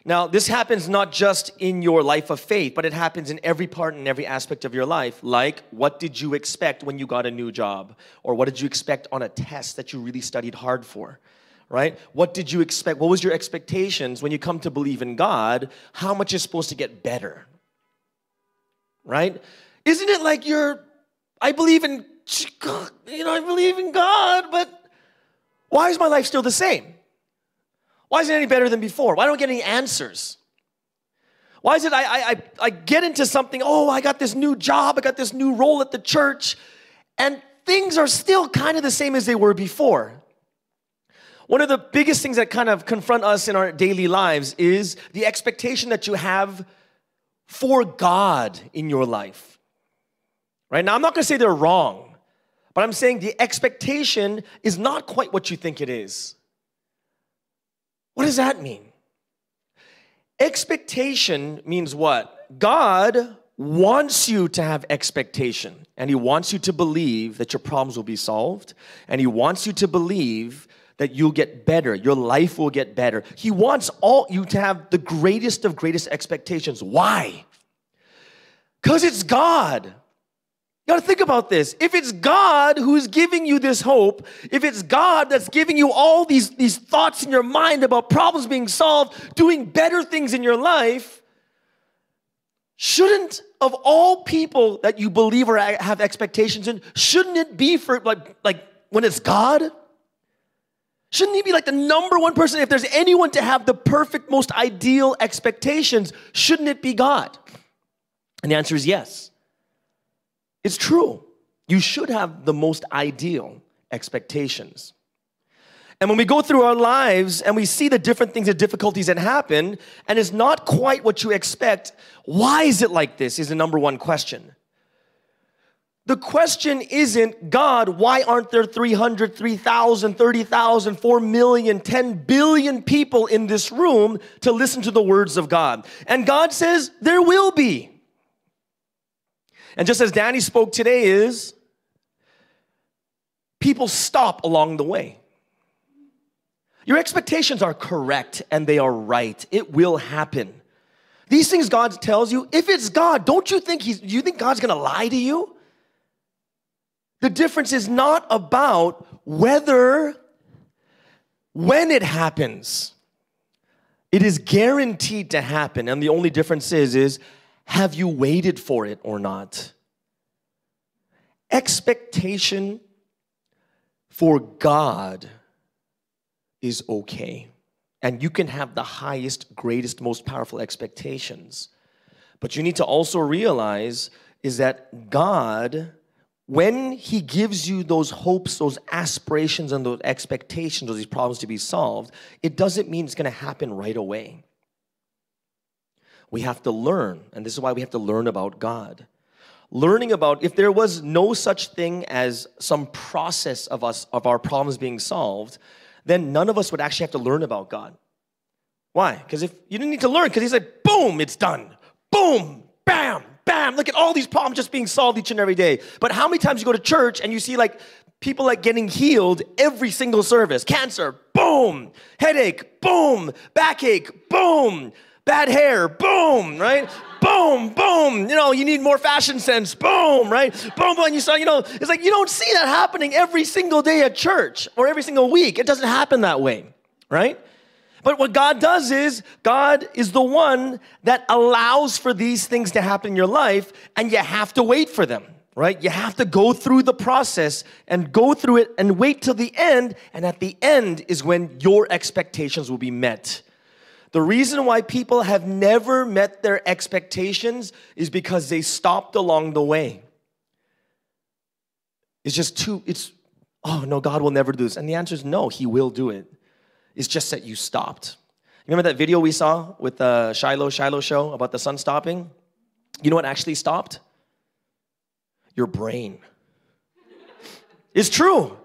Now, this happens not just in your life of faith, but it happens in every part and every aspect of your life. Like, what did you expect when you got a new job? Or what did you expect on a test that you really studied hard for? right? What did you expect? What was your expectations when you come to believe in God? How much is supposed to get better, right? Isn't it like I believe in God, but why is my life still the same? Why isn't it any better than before? Why don't I get any answers? Why is it I get into something, I got this new job, I got this new role at the church, and things are still kind of the same as they were before. One of the biggest things that kind of confront us in our daily lives is the expectation that you have for God in your life. Right? Now, I'm not going to say they're wrong, but I'm saying the expectation is not quite what you think it is. What does that mean? Expectation means what? God wants you to have expectation, and He wants you to believe that your problems will be solved, and He wants you to believe that you'll get better, your life will get better. He wants you to have the greatest of greatest expectations. Why? Because it's God. You got to think about this. If it's God who's giving you this hope, if it's God that's giving you all these thoughts in your mind about problems being solved, doing better things in your life, shouldn't, of all people that you believe or have expectations in, shouldn't it be for like when it's God? Shouldn't He be like the number one person? If there's anyone to have the perfect, most ideal expectations, shouldn't it be God? And the answer is yes. It's true. You should have the most ideal expectations. And when we go through our lives and we see the different things and difficulties that happen, and it's not quite what you expect, why is it like this is the number one question. The question isn't, God, why aren't there 300, 3,000, 30,000, 4 million, 10 billion people in this room to listen to the words of God? And God says, there will be. And just as Danny spoke today is, people stop along the way. Your expectations are correct and they are right. It will happen. These things God tells you, if it's God, do you think God's gonna lie to you? The difference is not about when it happens. It is guaranteed to happen, and the only difference is have you waited for it or not? Expectation for God is okay. And you can have the highest, greatest, most powerful expectations. But you need to also realize is that God, when He gives you those hopes, those aspirations, and those expectations, those problems to be solved, it doesn't mean it's going to happen right away. We have to learn, and this is why we have to learn about God. Learning about, if there was no such thing as some process of our problems being solved, then none of us would actually have to learn about God. Why? Because if you didn't need to learn, because He's like, boom, it's done. Boom, bam, bam. Look at all these problems just being solved each and every day. But how many times you go to church and you see like people like getting healed every single service? Cancer, boom. Headache, boom. Backache, boom. Bad hair, boom, right? Boom, boom. You need more fashion sense, boom, right? Boom, boom. It's like you don't see that happening every single day at church or every single week. It doesn't happen that way, right? But what God does is, God is the one that allows for these things to happen in your life, and you have to wait for them, right? You have to go through the process and go through it and wait till the end, and at the end is when your expectations will be met. The reason why people have never met their expectations is because they stopped along the way. God will never do this. And the answer is no, He will do it. It's just that you stopped. Remember that video we saw with the Shiloh show about the sun stopping? You know what actually stopped? Your brain. It's true.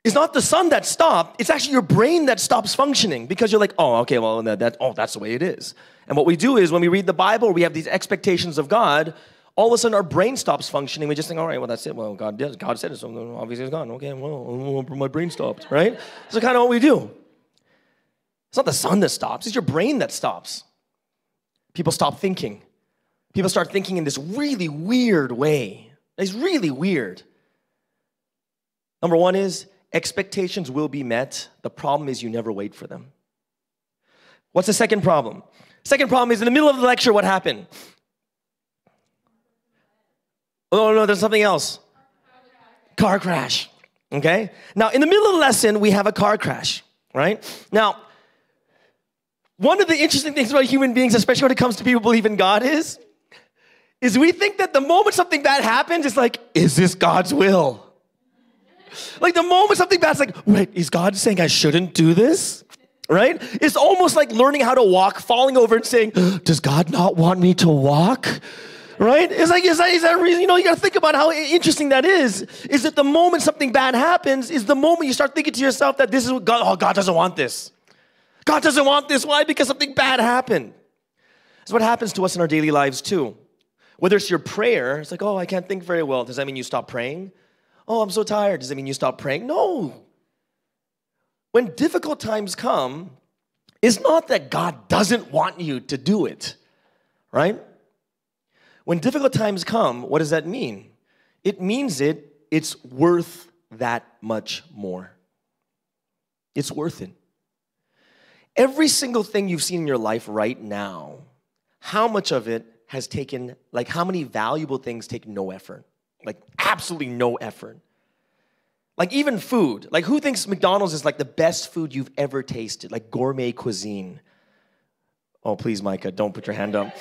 It's not the sun that stopped. It's actually your brain that stops functioning because you're like, that's the way it is. And what we do is when we read the Bible, we have these expectations of God. All of a sudden, our brain stops functioning. We just think, all right, well, that's it. Well, God said it, so obviously it's gone. Okay, well, my brain stopped, right? That's kind of what we do. It's not the sun that stops. It's your brain that stops. People stop thinking. People start thinking in this really weird way. It's really weird. Number one is, Expectations will be met. The problem is you never wait for them. What's the second problem? Second problem is in the middle of the lecture, what happened? Oh, no, there's something else. Car crash, okay? Now, in the middle of the lesson, we have a car crash, right? Now, one of the interesting things about human beings, especially when it comes to people who believe in God is we think that the moment something bad happens, it's like, is this God's will? Like the moment something bad's like, wait, is God saying I shouldn't do this? Right? It's almost like learning how to walk, falling over and saying, does God not want me to walk? Right? It's like, is that a reason? You know, you got to think about how interesting that is that the moment something bad happens is the moment you start thinking to yourself that this is what God, God doesn't want this. God doesn't want this. Why? Because something bad happened. It's what happens to us in our daily lives too. Whether it's your prayer, it's like, oh, I can't think very well. Does that mean you stop praying? Oh, I'm so tired. Does that mean you stop praying? No. When difficult times come, it's not that God doesn't want you to do it, right? When difficult times come, what does that mean? It means it's worth that much more. It's worth it. Every single thing you've seen in your life right now, how much of it has taken, like how many valuable things take no effort? Like absolutely no effort. Like even food. Like who thinks McDonald's is like the best food you've ever tasted? Like gourmet cuisine. Oh, please, Micah, don't put your hand up.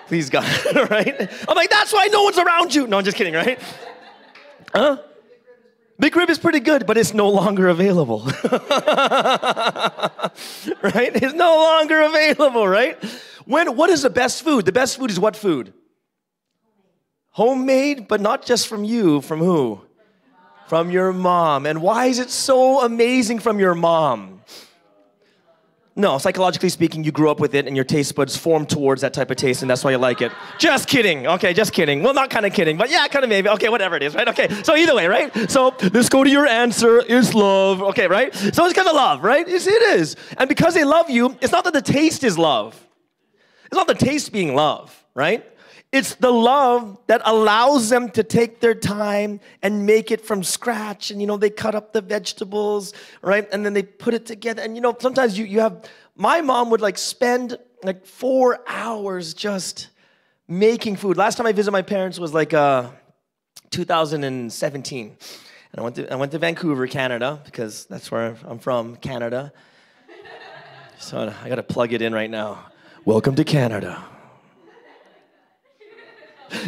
Please, God, right? I'm like, that's why no one's around you. No, I'm just kidding, right? Huh? Big Rib is pretty good, but it's no longer available. Right? It's no longer available, right? What is the best food? The best food is what food? Homemade, but not just from you. From who? From your mom. And why is it so amazing from your mom? No, psychologically speaking, you grew up with it and your taste buds formed towards that type of taste and that's why you like it. Just kidding. Okay, just kidding. Well, not kind of kidding, but yeah, kind of maybe. Okay, whatever it is, right? Okay, so either way, right? So let's go to your answer is love. Okay, right? So it's because of love, right? It is. And because they love you, it's not that the taste is love. It's not the taste being love, right? It's the love that allows them to take their time and make it from scratch. And, you know, they cut up the vegetables, right? And then they put it together. And, you know, sometimes you have, my mom would like spend like 4 hours just making food. Last time I visited my parents was like 2017. And I went to Vancouver, Canada, because that's where I'm from, Canada. So I got to plug it in right now. Welcome to Canada.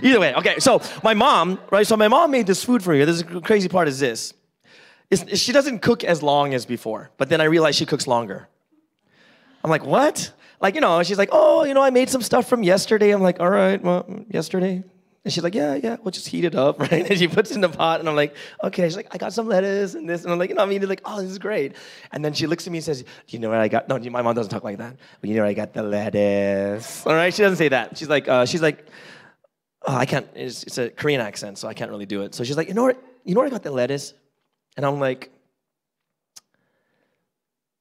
Either way, okay, so my mom, right, so my mom made this food for me. The crazy part is this. She doesn't cook as long as before, but then I realized she cooks longer. I'm like, what? Like, you know, she's like, oh, you know, I made some stuff from yesterday. I'm like, all right, well, yesterday? And she's like, yeah, we'll just heat it up, right? And she puts it in the pot, and I'm like, okay. She's like, I got some lettuce and this. And I'm like, you know, I mean, like, oh, this is great. And then she looks at me and says, do you know what I got? No, my mom doesn't talk like that. But you know what I got? The lettuce. All right, she doesn't say that. She's like, oh, I can't, it's a Korean accent, so I can't really do it. So she's like, you know where I got the lettuce? And I'm like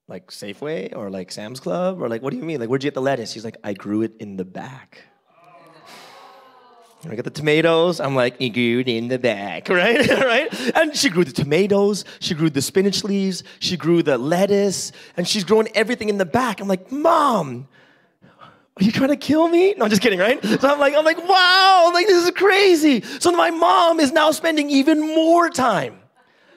Safeway or like Sam's Club? Or like, what do you mean? Like, where'd you get the lettuce? She's like, I grew it in the back. And I got the tomatoes. I'm like, you grew it in the back, right? Right? And she grew the tomatoes. She grew the spinach leaves. She grew the lettuce. And she's growing everything in the back. I'm like, Mom, are you trying to kill me? No, I'm just kidding, right? So I'm like, wow, like this is crazy. So my mom is now spending even more time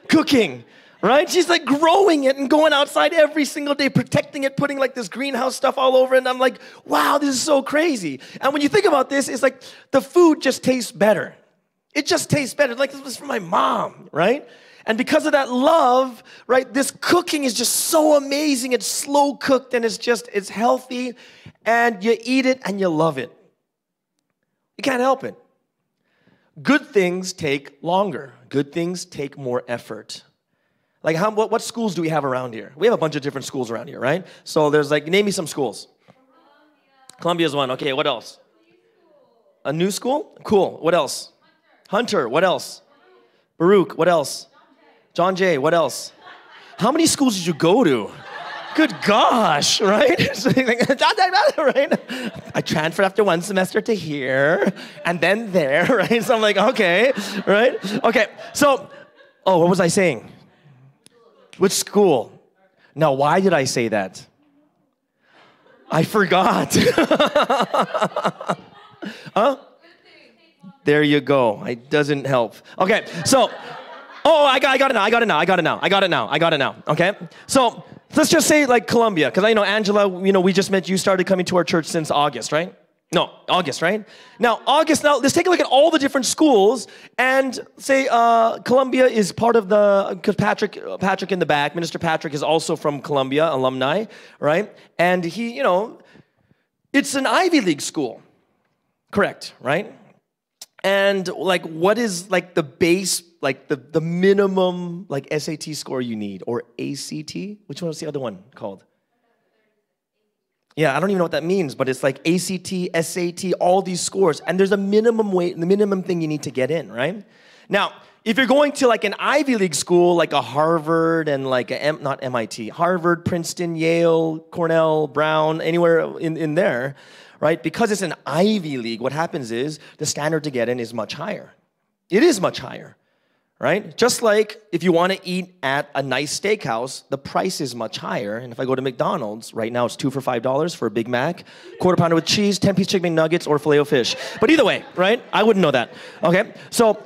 cooking, right? She's like growing it and going outside every single day, protecting it, putting like this greenhouse stuff all over it. And I'm like, wow, this is so crazy. And when you think about this, it's like the food just tastes better. It just tastes better. Like this was from my mom, right? And because of that love, right, this cooking is just so amazing. It's slow cooked and it's healthy. And you eat it and you love it. You can't help it. Good things take longer. Good things take more effort. Like what schools do we have around here? We have a bunch of different schools around here, right? So there's like, name me some schools. Columbia's one. Okay, what else? A new school? Cool. What else? Hunter. What else? Baruch. What else? John Jay. What else? How many schools did you go to? Good gosh, right? Right? I transferred after one semester to here, and then there, right? So I'm like, okay, right? Okay, so, what was I saying? Which school? Now, why did I say that? I forgot. Huh? There you go. It doesn't help. Okay, so, I got it now. Okay, so let's just say like Columbia, because I know Angela. We just met. You started coming to our church since August, right? No, August, right? Now, let's take a look at all the different schools and say Columbia is part of because Patrick in the back, Minister Patrick is also from Columbia, alumni, right? And he, it's an Ivy League school, correct, right? And like, what is like the base, like the minimum like SAT score you need, or ACT? Which one was the other one called? Yeah, I don't even know what that means, but it's like ACT, SAT, all these scores. And there's a minimum the minimum thing you need to get in, right? Now, if you're going to like an Ivy League school, like a Harvard and like not MIT, Harvard, Princeton, Yale, Cornell, Brown, anywhere in there, right? Because it's an Ivy League, what happens is the standard to get in is much higher. It is much higher. Right? Just like if you want to eat at a nice steakhouse, the price is much higher. And if I go to McDonald's, right now it's 2 for $5 for a Big Mac, quarter pounder with cheese, 10-piece chicken nuggets, or Filet-O-Fish. But either way, right? I wouldn't know that. Okay? So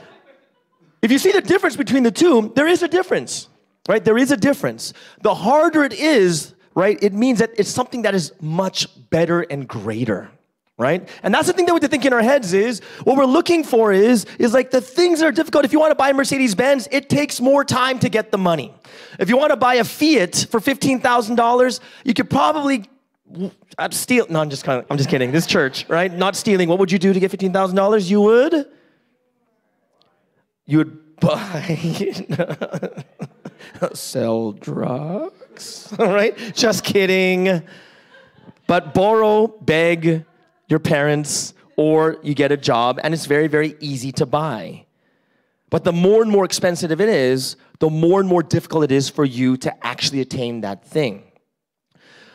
if you see the difference between the two, there is a difference, right? There is a difference. The harder it is, right, it means that it's something that is much better and greater. Right? And that's the thing that we have to think in our heads is, what we're looking for is like the things that are difficult. If you want to buy a Mercedes-Benz, it takes more time to get the money. If you want to buy a Fiat for $15,000, you could probably steal. No, I'm just kidding. This church, right? Not stealing. What would you do to get $15,000? You would buy, sell drugs, right? Just kidding. But borrow, beg, your parents, or you get a job, and it's very, very easy to buy. But the more and more expensive it is, the more and more difficult it is for you to actually attain that thing.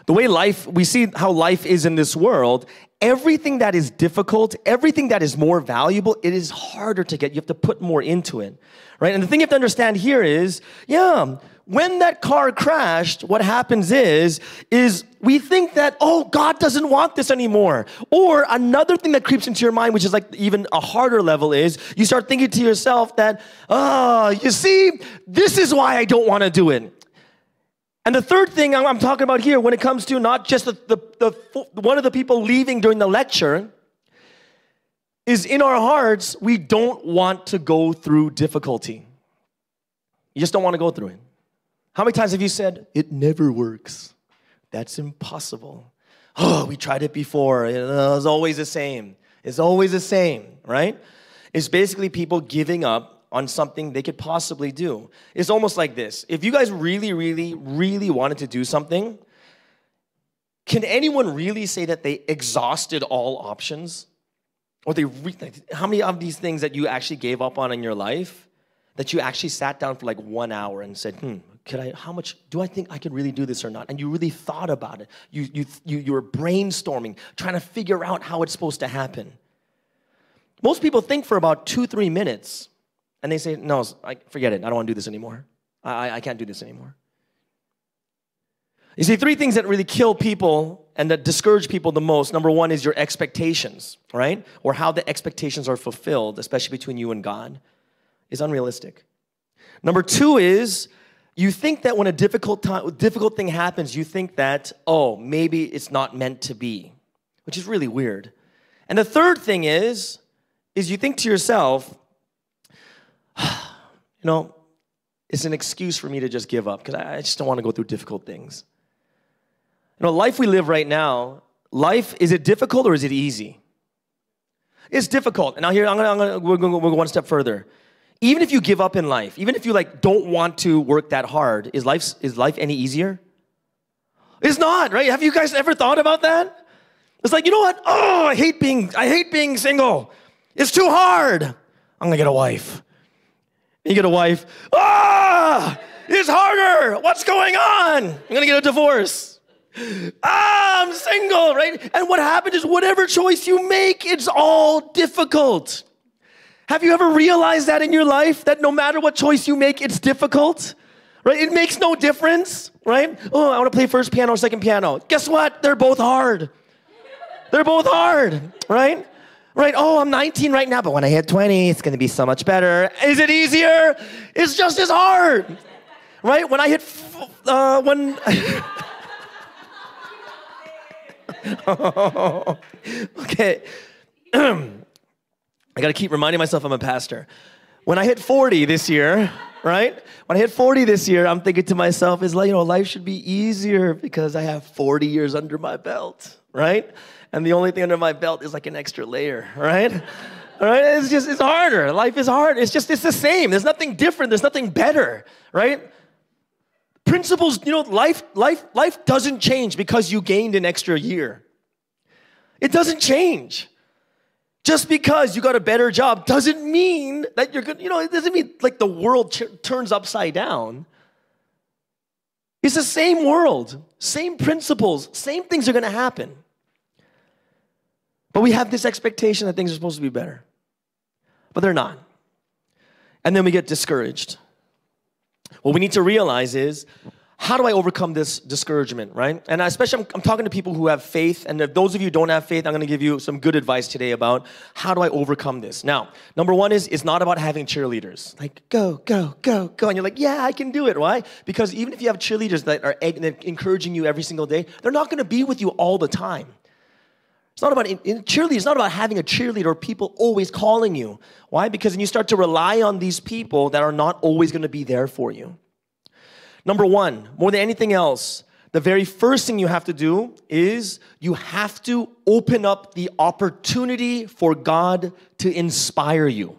The way we see how life is in this world, everything that is difficult, everything that is more valuable, it is harder to get. You have to put more into it, right? And the thing you have to understand here is, when that car crashed, what happens is we think that, oh, God doesn't want this anymore. Or another thing that creeps into your mind, which is like even a harder level, is you start thinking to yourself that, you see, this is why I don't want to do it. And the third thing I'm talking about here, when it comes to not just one of the people leaving during the lecture, is in our hearts, we don't want to go through difficulty. You just don't want to go through it. How many times have you said, it never works? That's impossible. Oh, we tried it before. It's always the same. It's always the same, right? It's basically people giving up on something they could possibly do. It's almost like this. If you guys really, really, really wanted to do something, can anyone really say that they exhausted all options? Or how many of these things that you actually gave up on in your life that you actually sat down for like 1 hour and said, how much do I think I could really do this or not? And you really thought about it. You were brainstorming, trying to figure out how it's supposed to happen. Most people think for about 2-3 minutes, and they say, no, forget it. I don't want to do this anymore. I can't do this anymore. You see, 3 things that really kill people and that discourage people the most. Number 1 is your expectations, right? Or how the expectations are fulfilled, especially between you and God, is unrealistic. Number 2 is you think that when a difficult thing happens, you think that, oh, maybe it's not meant to be, which is really weird. And the third thing is you think to yourself, it's an excuse for me to just give up because I just don't want to go through difficult things. Life we live right now, is it difficult or is it easy? It's difficult. And now here, we're going to go one step further. Even if you give up in life, even if you don't want to work that hard, is life any easier? It's not, right? Have you guys ever thought about that? It's like, you know what? Oh, I hate being single. It's too hard. I'm gonna get a wife. You get a wife. It's harder. What's going on? I'm gonna get a divorce. I'm single, right? And what happens is whatever choice you make, it's all difficult. Have you ever realized that in your life, that no matter what choice you make, it's difficult? Right? It makes no difference, right? Oh, I want to play first piano or second piano. Guess what? They're both hard. They're both hard, right? Right? Oh, I'm 19 right now, but when I hit 20, it's going to be so much better. Is it easier? It's just as hard, right? When I hit, okay. I got to keep reminding myself I'm a pastor. When I hit 40 this year, right? When I hit 40 this year, I'm thinking to myself, is like, life should be easier because I have 40 years under my belt, right? And the only thing under my belt is like an extra layer, right? All right? It's harder. Life is hard. It's the same. There's nothing different. There's nothing better, right? Principles, life doesn't change because you gained an extra year. It doesn't change. Just because you got a better job doesn't mean that you're good. It doesn't mean like the world turns upside down. It's the same world, same principles, same things are going to happen. But we have this expectation that things are supposed to be better. But they're not. And then we get discouraged. What we need to realize is, how do I overcome this discouragement, right? And especially I'm talking to people who have faith, and if those of you who don't have faith, I'm going to give you some good advice today about how do I overcome this. Now, number one is, it's not about having cheerleaders. Like, go, go, go, go. And you're like, yeah, I can do it. Why? Because even if you have cheerleaders that are encouraging you every single day, they're not going to be with you all the time. It's not about, cheerleading, it's not about having a cheerleader or people always calling you. Why? Because then you start to rely on these people that are not always going to be there for you. Number one, more than anything else, the very first thing you have to do is you have to open up the opportunity for God to inspire you.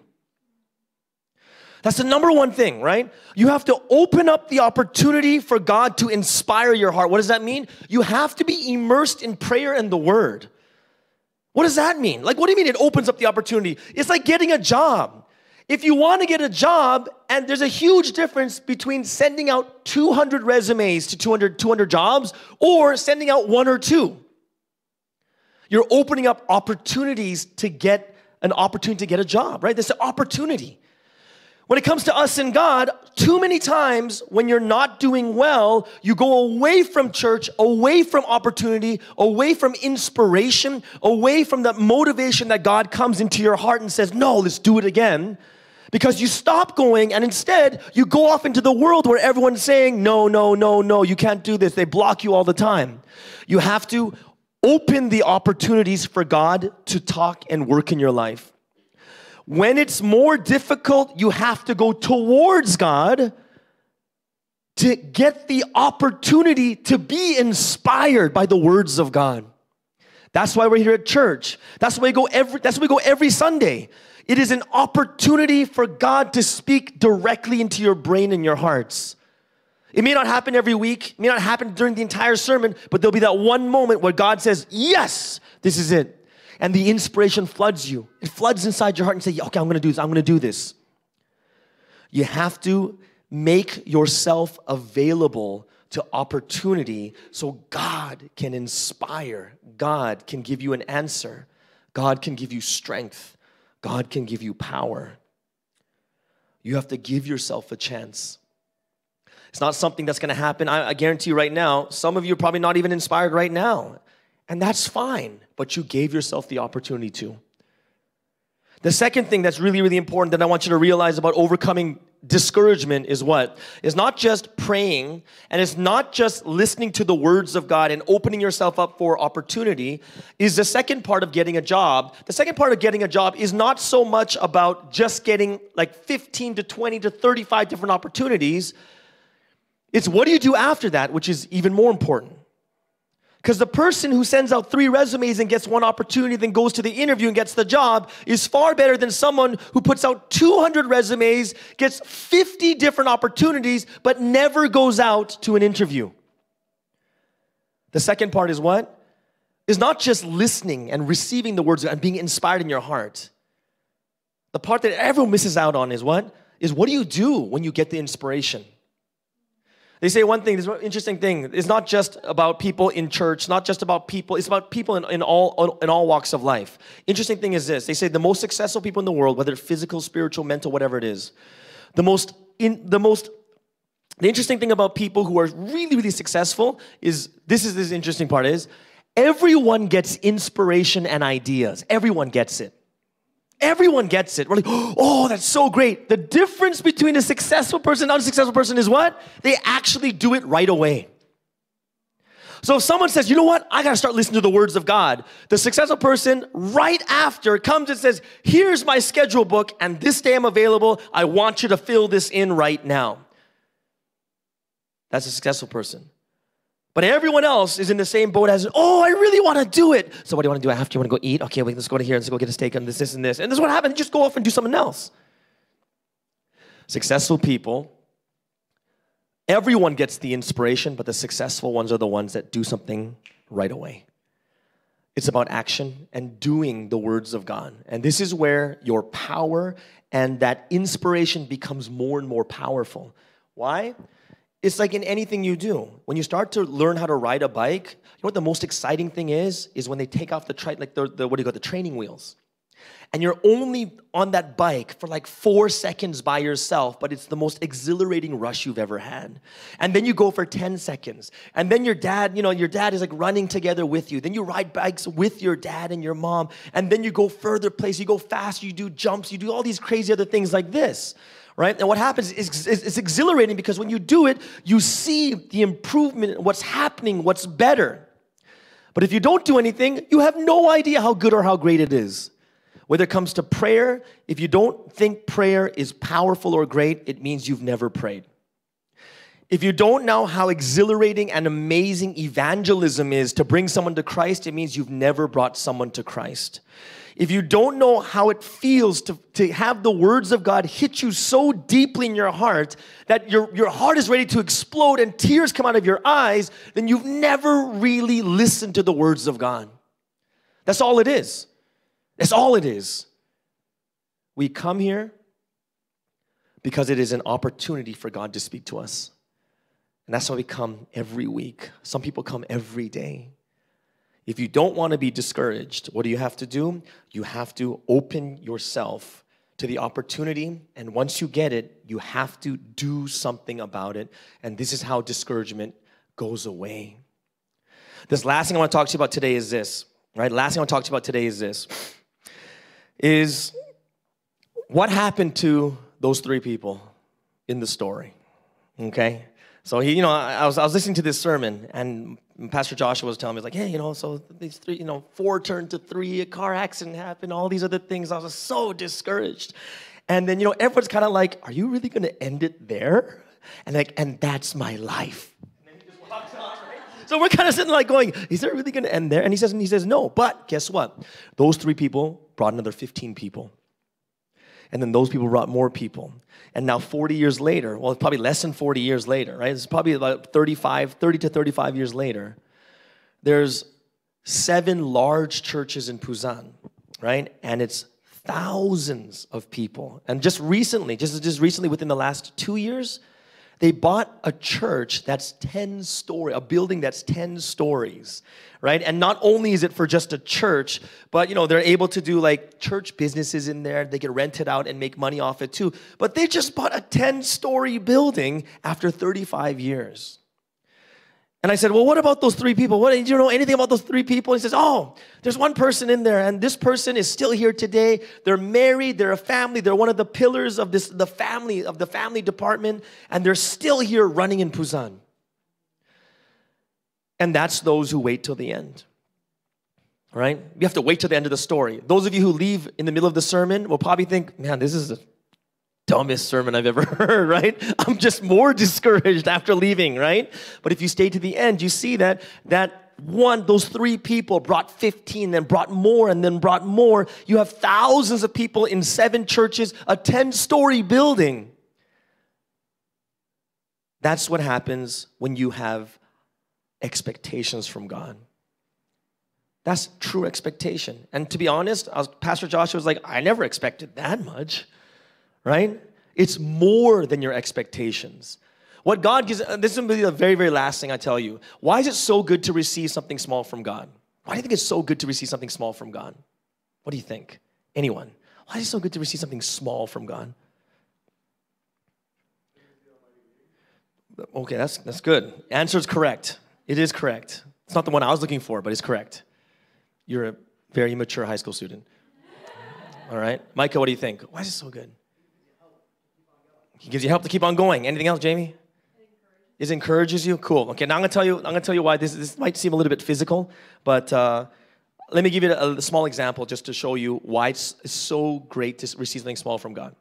That's the number one thing, right? You have to open up the opportunity for God to inspire your heart. What does that mean? You have to be immersed in prayer and the Word. What does that mean? Like, what do you mean it opens up the opportunity? It's like getting a job. If you want to get a job, and there's a huge difference between sending out 200 resumes to 200 jobs or sending out one or two. You're opening up opportunities to get an opportunity to get a job, right? That's an opportunity. When it comes to us and God, too many times when you're not doing well, you go away from church, away from opportunity, away from inspiration, away from the motivation that God comes into your heart and says, no, let's do it again. Because you stop going and instead you go off into the world where everyone's saying, no, no, no, no, you can't do this. They block you all the time. You have to open the opportunities for God to talk and work in your life. When it's more difficult, you have to go towards God to get the opportunity to be inspired by the words of God. That's why we're here at church. That's why we go every Sunday. It is an opportunity for God to speak directly into your brain and your hearts. It may not happen every week, it may not happen during the entire sermon, but there'll be that one moment where God says, yes, this is it. And the inspiration floods you. It floods inside your heart and say, okay, I'm going to do this. I'm going to do this. You have to make yourself available to opportunity so God can inspire. God can give you an answer. God can give you strength. God can give you power. You have to give yourself a chance. It's not something that's going to happen. I guarantee you right now, some of you are probably not even inspired right now. And that's fine, but you gave yourself the opportunity to. The second thing that's really, really important that I want you to realize about overcoming discouragement is what? It's not just praying, and it's not just listening to the words of God and opening yourself up for opportunity, is the second part of getting a job. The second part of getting a job is not so much about just getting like 15 to 20 to 35 different opportunities. It's what do you do after that, which is even more important. Because the person who sends out 3 resumes and gets one opportunity, then goes to the interview and gets the job, is far better than someone who puts out 200 resumes, gets 50 different opportunities, but never goes out to an interview. The second part is what? Is not just listening and receiving the words and being inspired in your heart. The part that everyone misses out on is what? Is what do you do when you get the inspiration? They say one thing, this is an interesting thing. It's not just about people in church, not just about people. It's about people in all walks of life. Interesting thing is this. They say the most successful people in the world, whether it's physical, spiritual, mental, whatever it is, the most the interesting thing about people who are really, really successful is, this interesting part is, everyone gets inspiration and ideas. Everyone gets it. Everyone gets it. We're like, oh, that's so great. The difference between a successful person and an unsuccessful person is what? They actually do it right away. So if someone says, you know what? I got to start listening to the words of God. The successful person right after comes and says, here's my schedule book and this day I'm available. I want you to fill this in right now. That's a successful person. But everyone else is in the same boat as, oh, I really want to do it. So what do you want to do after? You want to go eat? Okay, wait, let's go to here. Let's go get a steak and this, and this. And this is what happens. You just go off and do something else. Successful people, everyone gets the inspiration, but the successful ones are the ones that do something right away. It's about action and doing the words of God. And this is where your power and that inspiration becomes more and more powerful. Why? It's like in anything you do. When you start to learn how to ride a bike, you know what the most exciting thing is when they take off the training wheels. And you're only on that bike for like 4 seconds by yourself, but it's the most exhilarating rush you've ever had. And then you go for 10 seconds. And then your dad is like running together with you. Then you ride bikes with your dad and your mom. And then you go further places, you go faster, you do jumps, you do all these crazy other things like this. Right? And what happens is it's exhilarating because when you do it, you see the improvement, what's happening, what's better. But if you don't do anything, you have no idea how good or how great it is. Whether it comes to prayer, if you don't think prayer is powerful or great, it means you've never prayed. If you don't know how exhilarating and amazing evangelism is to bring someone to Christ, it means you've never brought someone to Christ. If you don't know how it feels to have the words of God hit you so deeply in your heart that your heart is ready to explode and tears come out of your eyes, then you've never really listened to the words of God. That's all it is. That's all it is. We come here because it is an opportunity for God to speak to us. And that's why we come every week. Some people come every day. If you don't want to be discouraged, what do you have to do? You have to open yourself to the opportunity. And once you get it, you have to do something about it. And this is how discouragement goes away. This last thing I want to talk to you about today is this. Right? Last thing I want to talk to you about today is this. Is what happened to those 3 people in the story? Okay? So I was listening to this sermon, and Pastor Joshua was telling me, like, hey, so these 3, 4 turned to 3, a car accident happened, all these other things. I was so discouraged. And then, everyone's kind of like, are you really going to end it there? And that's my life. And then he just walks on, right? So we're kind of sitting like going, is it really going to end there? And he says, no. But guess what? Those 3 people brought another 15 people. And then those people brought more people. And now 40 years later, well, it's probably less than 40 years later, right? It's probably about 30 to 35 years later. There's 7 large churches in Busan, right? And it's thousands of people. And just recently within the last 2 years, they bought a church that's 10-story, a building that's 10 stories, right? And not only is it for just a church, but they're able to do like church businesses in there. They get rented out and make money off it too. But they just bought a 10-story building after 35 years. And I said, well, what about those 3 people? Did you know anything about those 3 people? He says, oh, there's one person in there, and this person is still here today. They're married, they're a family, they're one of the pillars of the family department, and they're still here running in Busan. And that's those who wait till the end. All right? You have to wait till the end of the story. Those of you who leave in the middle of the sermon will probably think, man, this is the dumbest sermon I've ever heard, right? I'm just more discouraged after leaving, right? But if you stay to the end, you see that those 3 people brought 15, then brought more, and then brought more. You have thousands of people in 7 churches, a 10-story building. That's what happens when you have expectations from God. That's true expectation. And to be honest, Pastor Joshua was like, I never expected that much. Right? It's more than your expectations. What God gives, this will be the very, very last thing I tell you. Why is it so good to receive something small from God? Why do you think it's so good to receive something small from God? What do you think? Anyone? Why is it so good to receive something small from God? Okay, that's good. Answer is correct. It is correct. It's not the one I was looking for, but it's correct. You're a very immature high school student. All right. Micah, what do you think? Why is it so good? He gives you help to keep on going. Anything else, Jamie? It encourages you? Cool. Okay, now I'm gonna tell you why this might seem a little bit physical, but let me give you a small example just to show you why it's so great to receive something small from God.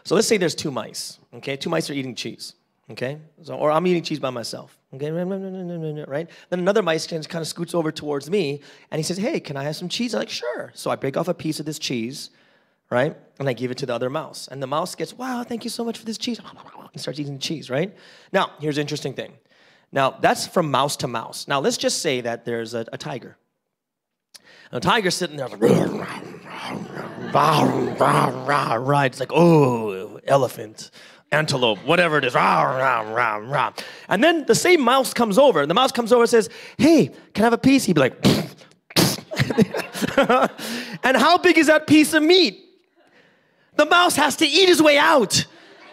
So let's say there's 2 mice. Okay, 2 mice are eating cheese. Okay, or I'm eating cheese by myself. Okay, right? Then another mice kind of scoots over towards me, and he says, "Hey, can I have some cheese?" I'm like, "Sure." So I break off a piece of this cheese, right? And I give it to the other mouse. And the mouse gets, "Wow, thank you so much for this cheese," and starts eating the cheese, right? Now, here's the interesting thing. Now, that's from mouse to mouse. Now, let's just say that there's a tiger. And the tiger's sitting there, like, right? It's like, oh, elephant, antelope, whatever it is. And then the same mouse comes over, and the mouse comes over and says, "Hey, can I have a piece?" He'd be like, and how big is that piece of meat? The mouse has to eat his way out,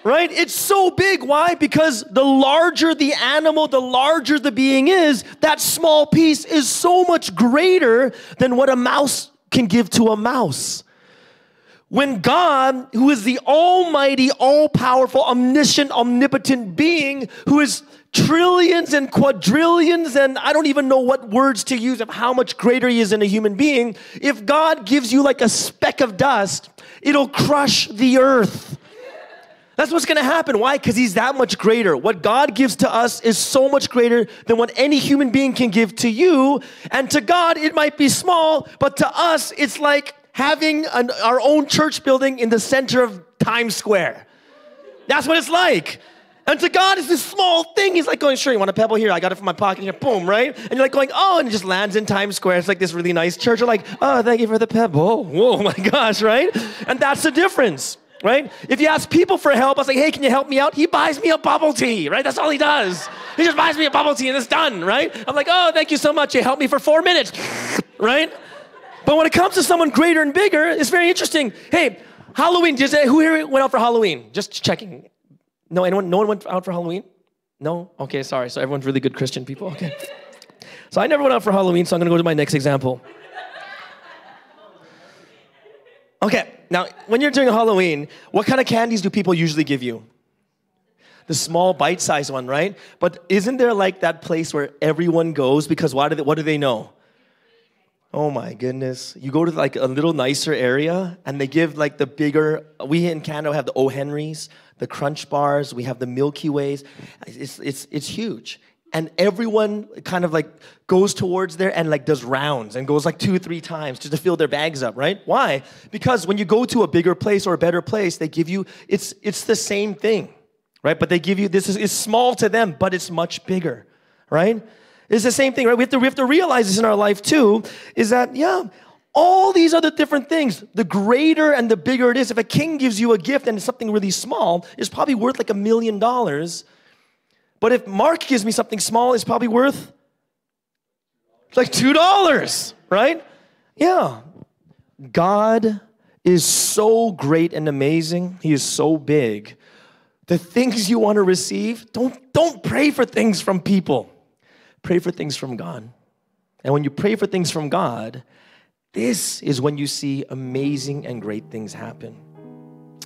right? It's so big. Why? Because the larger the animal, the larger the being is, that small piece is so much greater than what a mouse can give to a mouse. When God, who is the almighty, all-powerful, omniscient, omnipotent being, who is trillions and quadrillions, and I don't even know what words to use of how much greater he is than a human being, if God gives you like a speck of dust, it'll crush the earth. That's what's going to happen. Why? Because he's that much greater. What God gives to us is so much greater than what any human being can give to you. And to God, it might be small, but to us, it's like having our own church building in the center of Times Square. That's what it's like. And to God, it's this small thing. He's like going, "Sure, you want a pebble? Here, I got it from my pocket here." Boom, right? And you're like going, "Oh," and it just lands in Times Square. It's like this really nice church. You're like, "Oh, thank you for the pebble." Whoa, my gosh, right? And that's the difference, right? If you ask people for help, I was like, "Hey, can you help me out?" He buys me a bubble tea, right? That's all he does. He just buys me a bubble tea and it's done, right? I'm like, "Oh, thank you so much. You helped me for 4 minutes," right? But when it comes to someone greater and bigger, it's very interesting. Hey, Halloween, who here went out for Halloween? Just checking. No, no one went out for Halloween? No? Okay, sorry. So everyone's really good Christian people? Okay. So I never went out for Halloween, so I'm going to go to my next example. Okay, now, when you're doing Halloween, what kind of candies do people usually give you? The small bite-sized one, right? But isn't there like that place where everyone goes because what do they know? Oh my goodness. You go to like a little nicer area and they give like the bigger, we in Canada have the O. Henrys, the Crunch Bars, we have the Milky Ways. It's huge. And everyone kind of like goes towards there and like does rounds and goes like 2-3 times just to fill their bags up, right? Why? Because when you go to a bigger place or a better place, they give you, it's the same thing, right? But they give you, it's small to them, but it's much bigger, right? It's the same thing, right? We have to realize this in our life too, is that, yeah, all these other different things, the greater and the bigger it is, if a king gives you a gift and it's something really small, it's probably worth like $1 million. But if Mark gives me something small, it's probably worth like $2, right? Yeah. God is so great and amazing. He is so big. The things you want to receive, don't pray for things from people. Pray for things from God. And when you pray for things from God, this is when you see amazing and great things happen.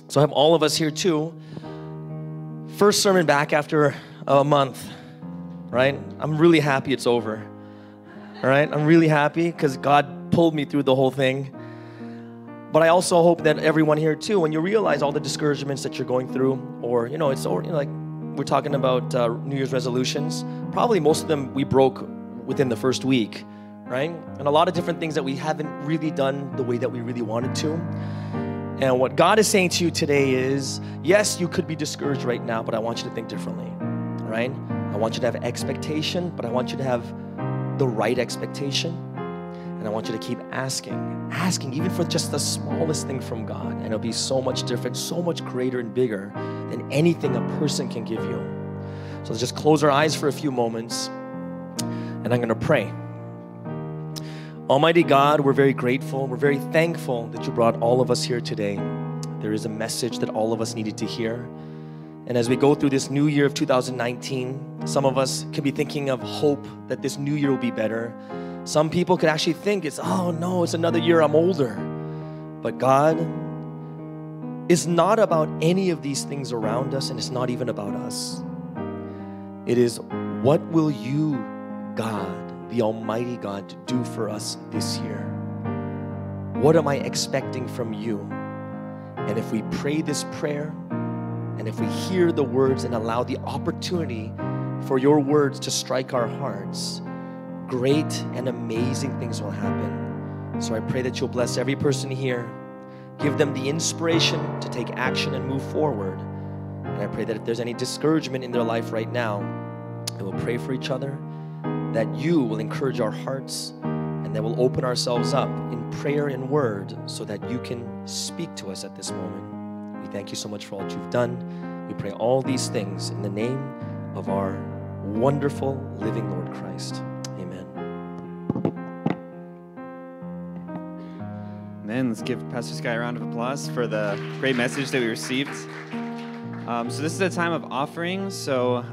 So I have all of us here too. First sermon back after a month, right? I'm really happy it's over, all right? I'm really happy because God pulled me through the whole thing. But I also hope that everyone here too, when you realize all the discouragements that you're going through, or, like we're talking about New Year's resolutions, probably most of them we broke within the first week, right? And a lot of different things that we haven't really done the way that we really wanted to. And what God is saying to you today is, yes, you could be discouraged right now, but I want you to think differently, right? I want you to have expectation, but I want you to have the right expectation. And I want you to keep asking even for just the smallest thing from God. And it'll be so much different, so much greater and bigger than anything a person can give you. So let's just close our eyes for a few moments. And I'm going to pray. Almighty God, we're very grateful. We're very thankful that you brought all of us here today. There is a message that all of us needed to hear. And as we go through this new year of 2019, some of us can be thinking of hope that this new year will be better. Some people could actually think oh no, it's another year, I'm older. But God is not about any of these things around us, and it's not even about us. It is, what will you, God, the Almighty God, do for us this year? What am I expecting from you? And if we pray this prayer, and if we hear the words and allow the opportunity for your words to strike our hearts, great and amazing things will happen. So I pray that you'll bless every person here. Give them the inspiration to take action and move forward. And I pray that if there's any discouragement in their life right now, we will pray for each other, that you will encourage our hearts, and that we'll open ourselves up in prayer and word so that you can speak to us at this moment. We thank you so much for all that you've done. We pray all these things in the name of our wonderful living Lord Christ. Amen. Amen. Let's give Pastor Sky a round of applause for the great message that we received. So this is a time of offering. So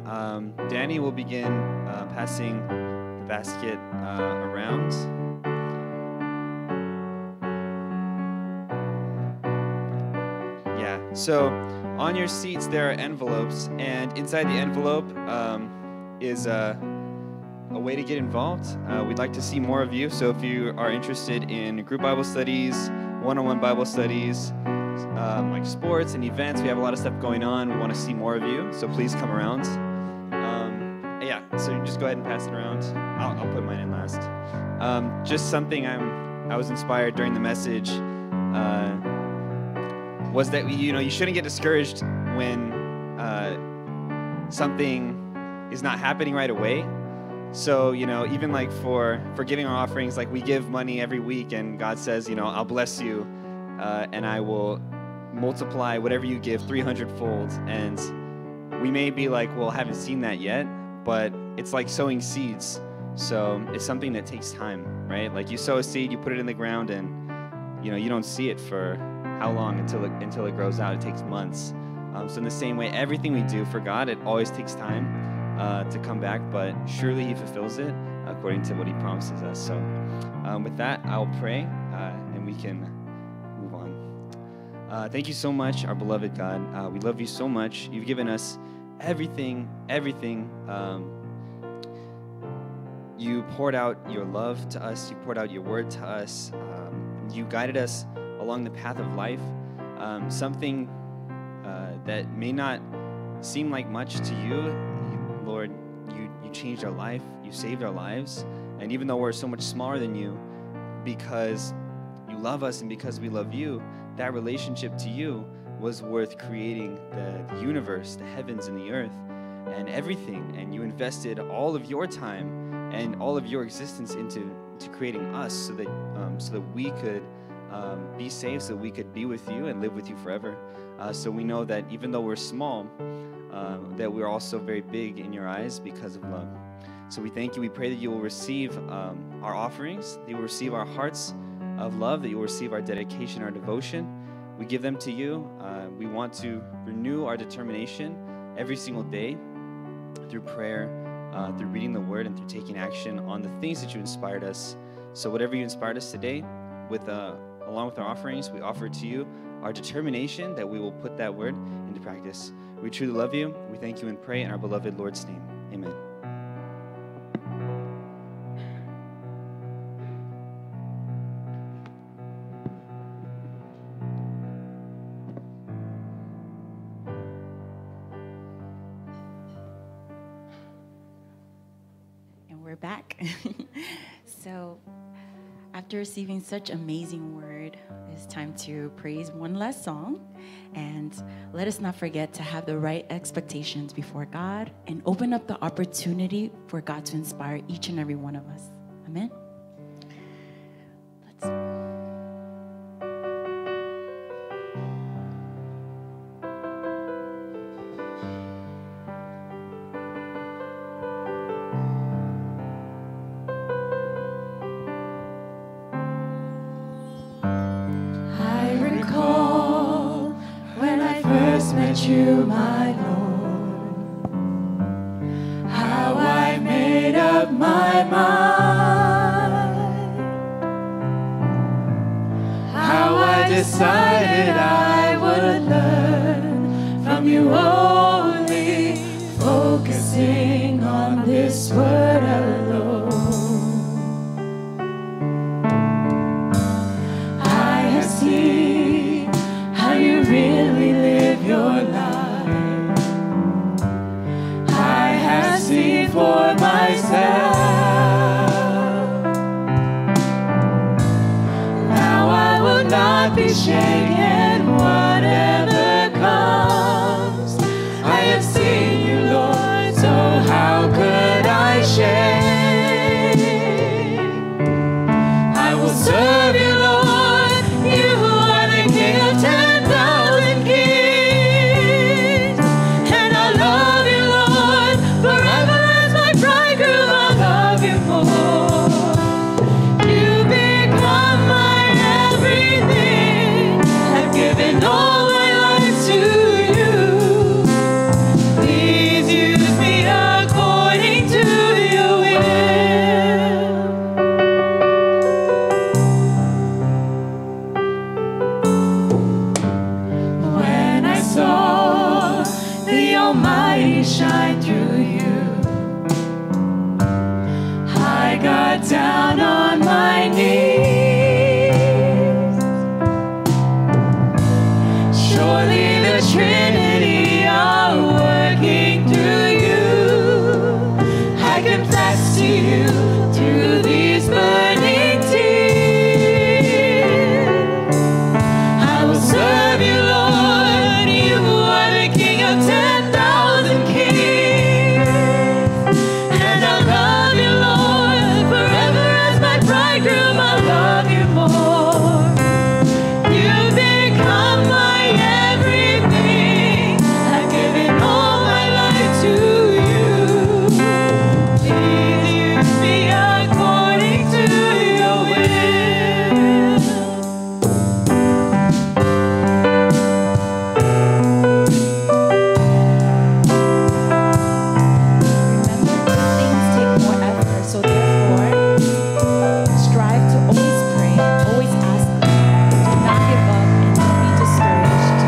Danny will begin passing the basket around. So on your seats there are envelopes, and inside the envelope is a way to get involved. We'd like to see more of you, so if you are interested in group Bible studies, one-on-one Bible studies, like sports and events, we have a lot of stuff going on. We want to see more of you, so please come around. So you just go ahead and pass it around. I'll put mine in last. Just something I was inspired during the message was that you shouldn't get discouraged when something is not happening right away. So even like for giving our offerings, like we give money every week, and God says, I'll bless you, and I will multiply whatever you give 300-fold. And we may be like, well, haven't seen that yet, but it's like sowing seeds. So it's something that takes time, right? Like you sow a seed, you put it in the ground, and you don't see it for how long until it grows out. It takes months. So in the same way, everything we do for God, it always takes time to come back, but surely He fulfills it according to what He promises us. So with that, I'll pray, and we can move on. Thank you so much, our beloved God. We love you so much. You've given us everything. You poured out your love to us. You poured out your word to us. You guided us along the path of life, something that may not seem like much to you, Lord, you changed our life, you saved our lives, and even though we're so much smaller than you, because you love us and because we love you, that relationship to you was worth creating the universe, the heavens and the earth, and everything, and you invested all of your time and all of your existence into creating us so that we could be saved, so we could be with you and live with you forever. So we know that even though we're small, that we're also very big in your eyes because of love. So we thank you. We pray that you will receive our offerings, that you will receive our hearts of love, that you will receive our dedication, our devotion. We give them to you. We want to renew our determination every single day through prayer, through reading the word, and through taking action on the things that you inspired us. So whatever you inspired us today, along with our offerings, we offer to you our determination that we will put that word into practice. We truly love you. We thank you and pray in our beloved Lord's name. Amen. And we're back. So after receiving such amazing word, it's time to praise one last song. And let us not forget to have the right expectations before God and open up the opportunity for God to inspire each and every one of us. Amen. You, my Lord. up my mind. How I decided I would learn from you only, focusing on this word alone. I have seen how you really live your life. I have seen for myself. Now I will not be shaken, whatever comes. I have seen you, Lord, so how could I shake? I will serve you, Lord. You are the King of 10,000 kings, and I love you, Lord, forever as my bridegroom. I love you more. You become my everything. I've given all my life to you. Please use me according to your will. When I saw the Almighty shine through you, I got down on my knees. Surely the Trinity are working through you. I confess to you through these burning tears. I will serve you, Lord. You are the King of 10,000 kings, and I love you, Lord, forever as my bridegroom. I love you more. You become my everything. I've given all my life to you. Please use me according to your will. Remember, things take more effort, so therefore, strive to always pray, always ask God. Do not give up and don't be discouraged.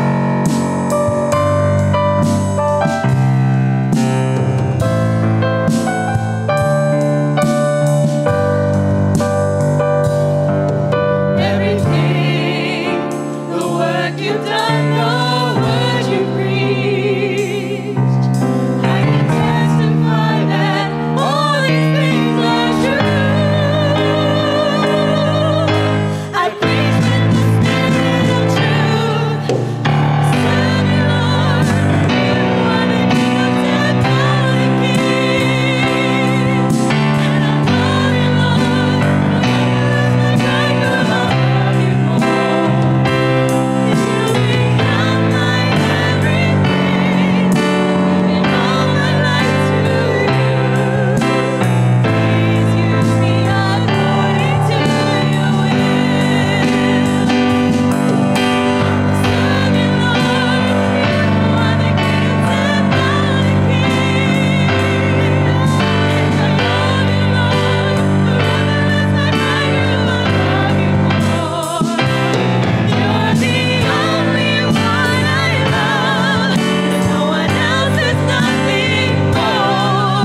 Everything, the work you've done, the word you preached, I can testify that all these things are true. I preach with the Spirit of truth. Serve you, Lord. You are the King of 10,000 kings, and I love you, Lord. Forever as my bridegroom, I love you more. You become my everything. Giving all my life to you. Please use me according to your will. I will serve you, Lord. You are the King of 10,000 kings, and I love you, Lord. Forever as my bridegroom, I love you more. You're the only one I love. There's no one else, there's nothing more.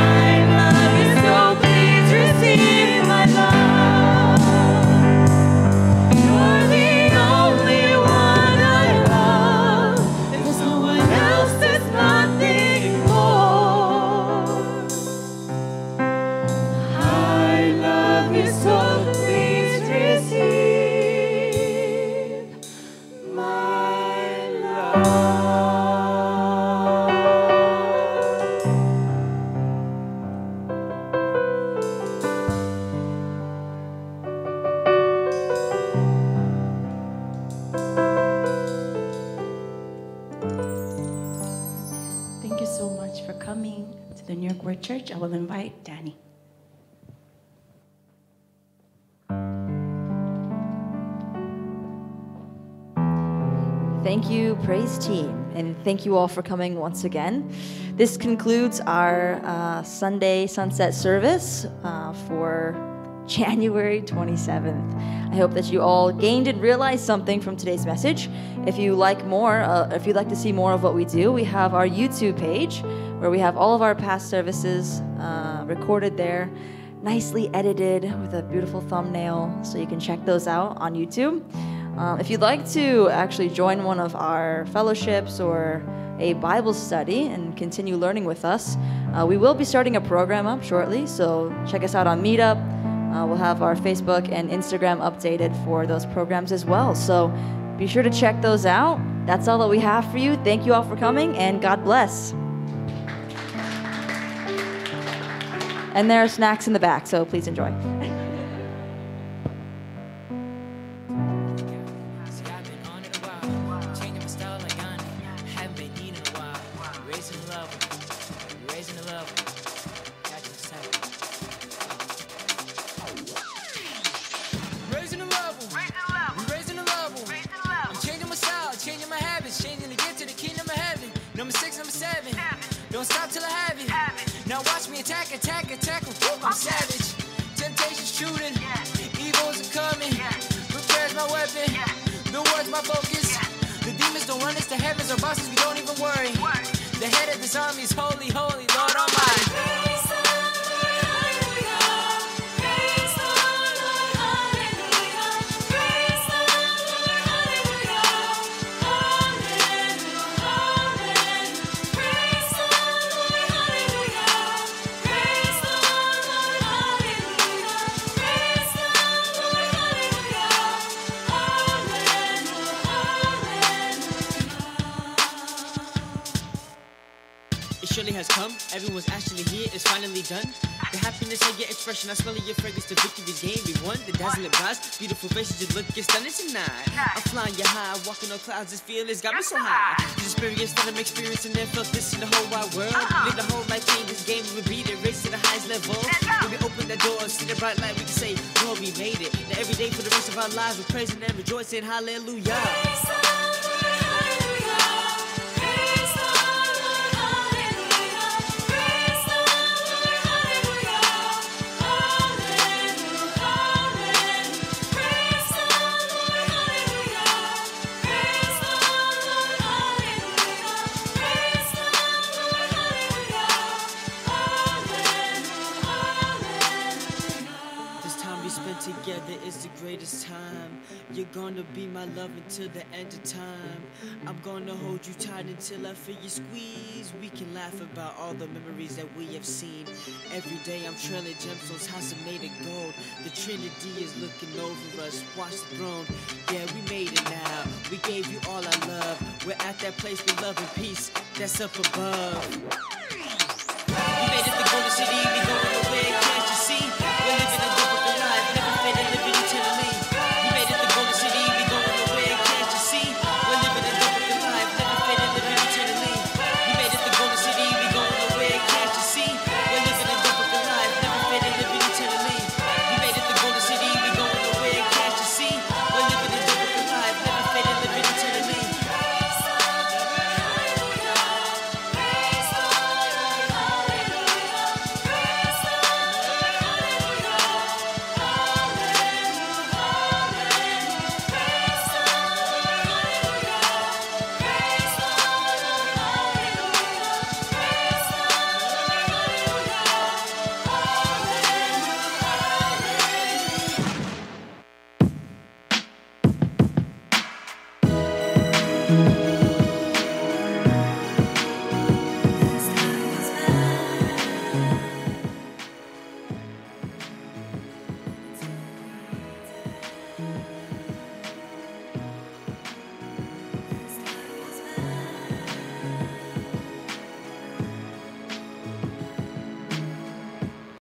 I love you, so please receive my love. You're the only one I love. There's no one else, there's nothing more. I love you, so please receive my love. Thank you so much for coming to the New York Word Church. I will invite Danny. Thank you, praise team, and thank you all for coming once again. This concludes our Sunday sunset service for January 27th. I hope that you all gained and realized something from today's message. If you like more, if you'd like to see more of what we do, we have our YouTube page where we have all of our past services recorded there, nicely edited with a beautiful thumbnail, so you can check those out on YouTube. If you'd like to actually join one of our fellowships or a Bible study and continue learning with us, we will be starting a program up shortly, so check us out on Meetup. We'll have our Facebook and Instagram updated for those programs as well, so be sure to check those out. That's all that we have for you. Thank you all for coming, and God bless. And there are snacks in the back, so please enjoy. Don't stop till I have it. Now watch me attack. Woo, I'm savage. Temptation's shooting. Evils are coming. Prepare my weapon. The word's my focus. The demons don't run us to heavens or bosses. We don't even worry. The head of this army is holy, holy, Lord Almighty. Has come, everyone's actually here, it's finally done. The happiness of your expression, I smell of your fragrance, the victory's game, we won, the dazzling rise, beautiful faces, just look, it's stunning tonight. I'm flying you high, walking on clouds, this feeling's got me so high. This experience that I'm experiencing, never felt this in the whole wide world. Live the whole life, change this game, we beat it, race to the highest level. When we open the door, see the bright light, we can say, Lord, we made it. Now every day for the rest of our lives, we're praising and rejoicing, hallelujah. Together is the greatest time. You're gonna be my love until the end of time. I'm gonna hold you tight until I feel you squeeze. We can laugh about all the memories that we have seen. Every day I'm trailing gemstones, house are made of gold. The Trinity is looking over us, watch the throne. Yeah, we made it now. We gave you all our love. We're at that place with love and peace that's up above. We made it the golden city, we